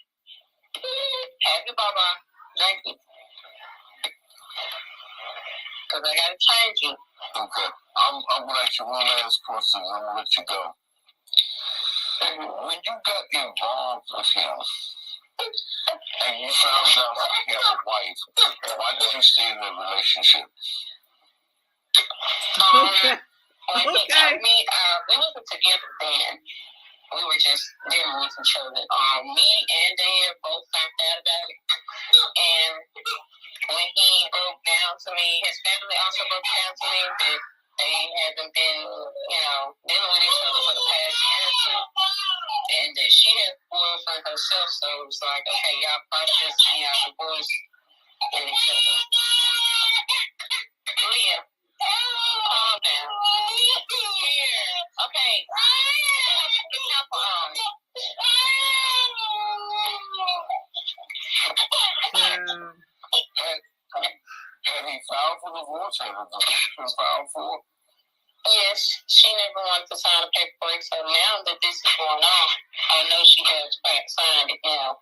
Happy Baba. Thank you. Because I got to change you. Okay. I'm going to ask you one last question and I'm going to let you go. When you got involved with him and you found out he had a wife, why did you stay in that relationship? When he told me, we wasn't together then. We were just dealing with each other. Me and Dad both found out about it. And when he broke down to me, his family also broke down to me that they haven't been, dealing with each other for the past year or two. And that she had a boyfriend herself, so it was like, okay, y'all processing y'all divorce and each other. Leah, calm down. Here, okay. Get your phone. Had he filed for divorce? Had the divorce been filed for? Yes, she never wanted to sign the paperwork, so now that this is going on, I know she has signed it now.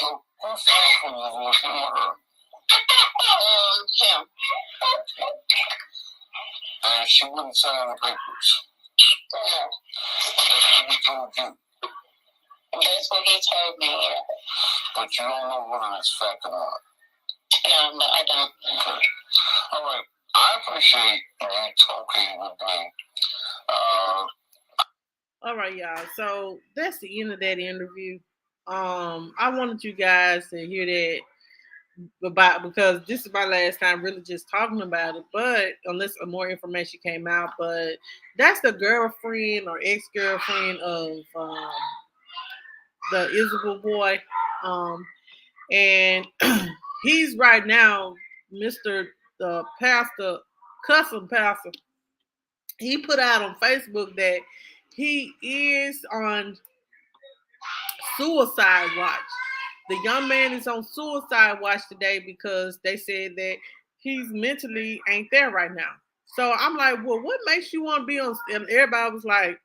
So who filed for the divorce, him or her? Him. And she wouldn't sign the papers. No. That's what he told you. That's what he told me, yeah. But you don't know whether it's fact or not. No, I don't. Okay. All right. I appreciate you talking with me. All right, y'all. So that's the end of that interview. I wanted you guys to hear that because this is my last time really just talking about it. But unless more information came out, but that's the girlfriend or ex-girlfriend of the Isabelle boy. And he's right now, Mr. the pastor, Cussing pastor. He put out on Facebook that he is on suicide watch. The young man is on suicide watch today because they said that he's mentally ain't there right now. So I'm like, well, what makes you want to be on? And everybody was like,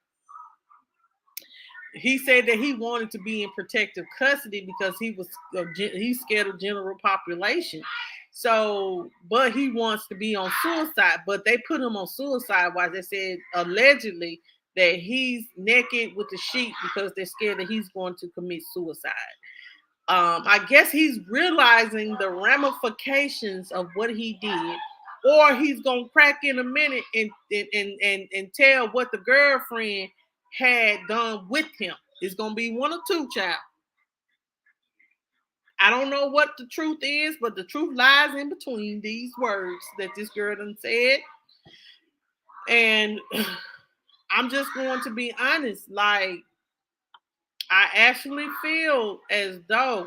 he said that he wanted to be in protective custody because he's scared of general population. So, but he wants to be on suicide. But they put him on suicide watch. They said allegedly that he's naked with the sheet because they're scared that he's going to commit suicide. I guess he's realizing the ramifications of what he did, or he's gonna crack in a minute and tell what the girlfriend had done with him. It's gonna be one or two, child. I don't know what the truth is, but the truth lies in between these words that this girl done said. And I'm just going to be honest, like I actually feel as though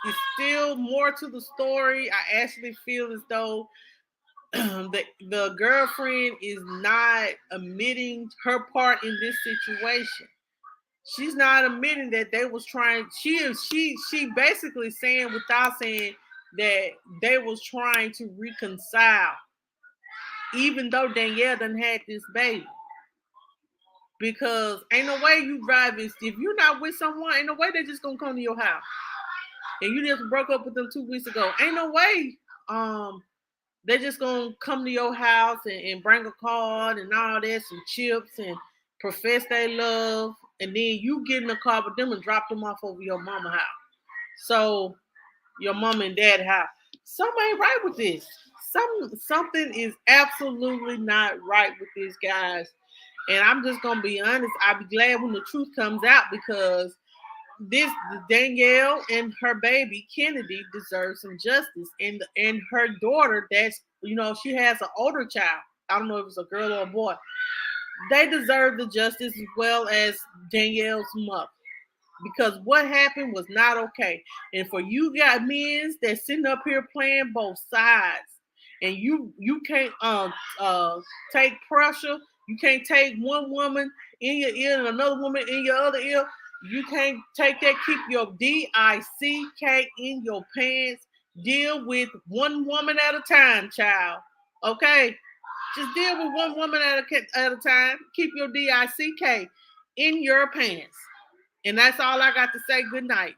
it's still more to the story. I actually feel as though the girlfriend is not admitting her part in this situation. She's not admitting that they was trying. She basically saying without saying that they was trying to reconcile, even though Danielle done had this baby. Because ain't no way you driving if you're not with someone. Ain't no way they just gonna come to your house. And you just broke up with them 2 weeks ago. Ain't no way they're just gonna come to your house and bring a card and all that, some chips and profess their love, and then you get in the car with them and drop them off over your mama house. So your mom and dad house. Something ain't right with this. Something is absolutely not right with these guys. And I'm just gonna be honest, I'll be glad when the truth comes out because this Danielle and her baby Kennedy deserve some justice, and her daughter, that's she has an older child. I don't know if it's a girl or a boy. They deserve the justice as well as Danielle's mother, because what happened was not okay. And for you got men that sitting up here playing both sides, and you can't take pressure. You can't take one woman in your ear and another woman in your other ear. You can't take that. Keep your DICK in your pants. Deal with one woman at a time, child. Okay? Just deal with one woman at a time. Keep your DICK in your pants. And that's all I got to say. Good night.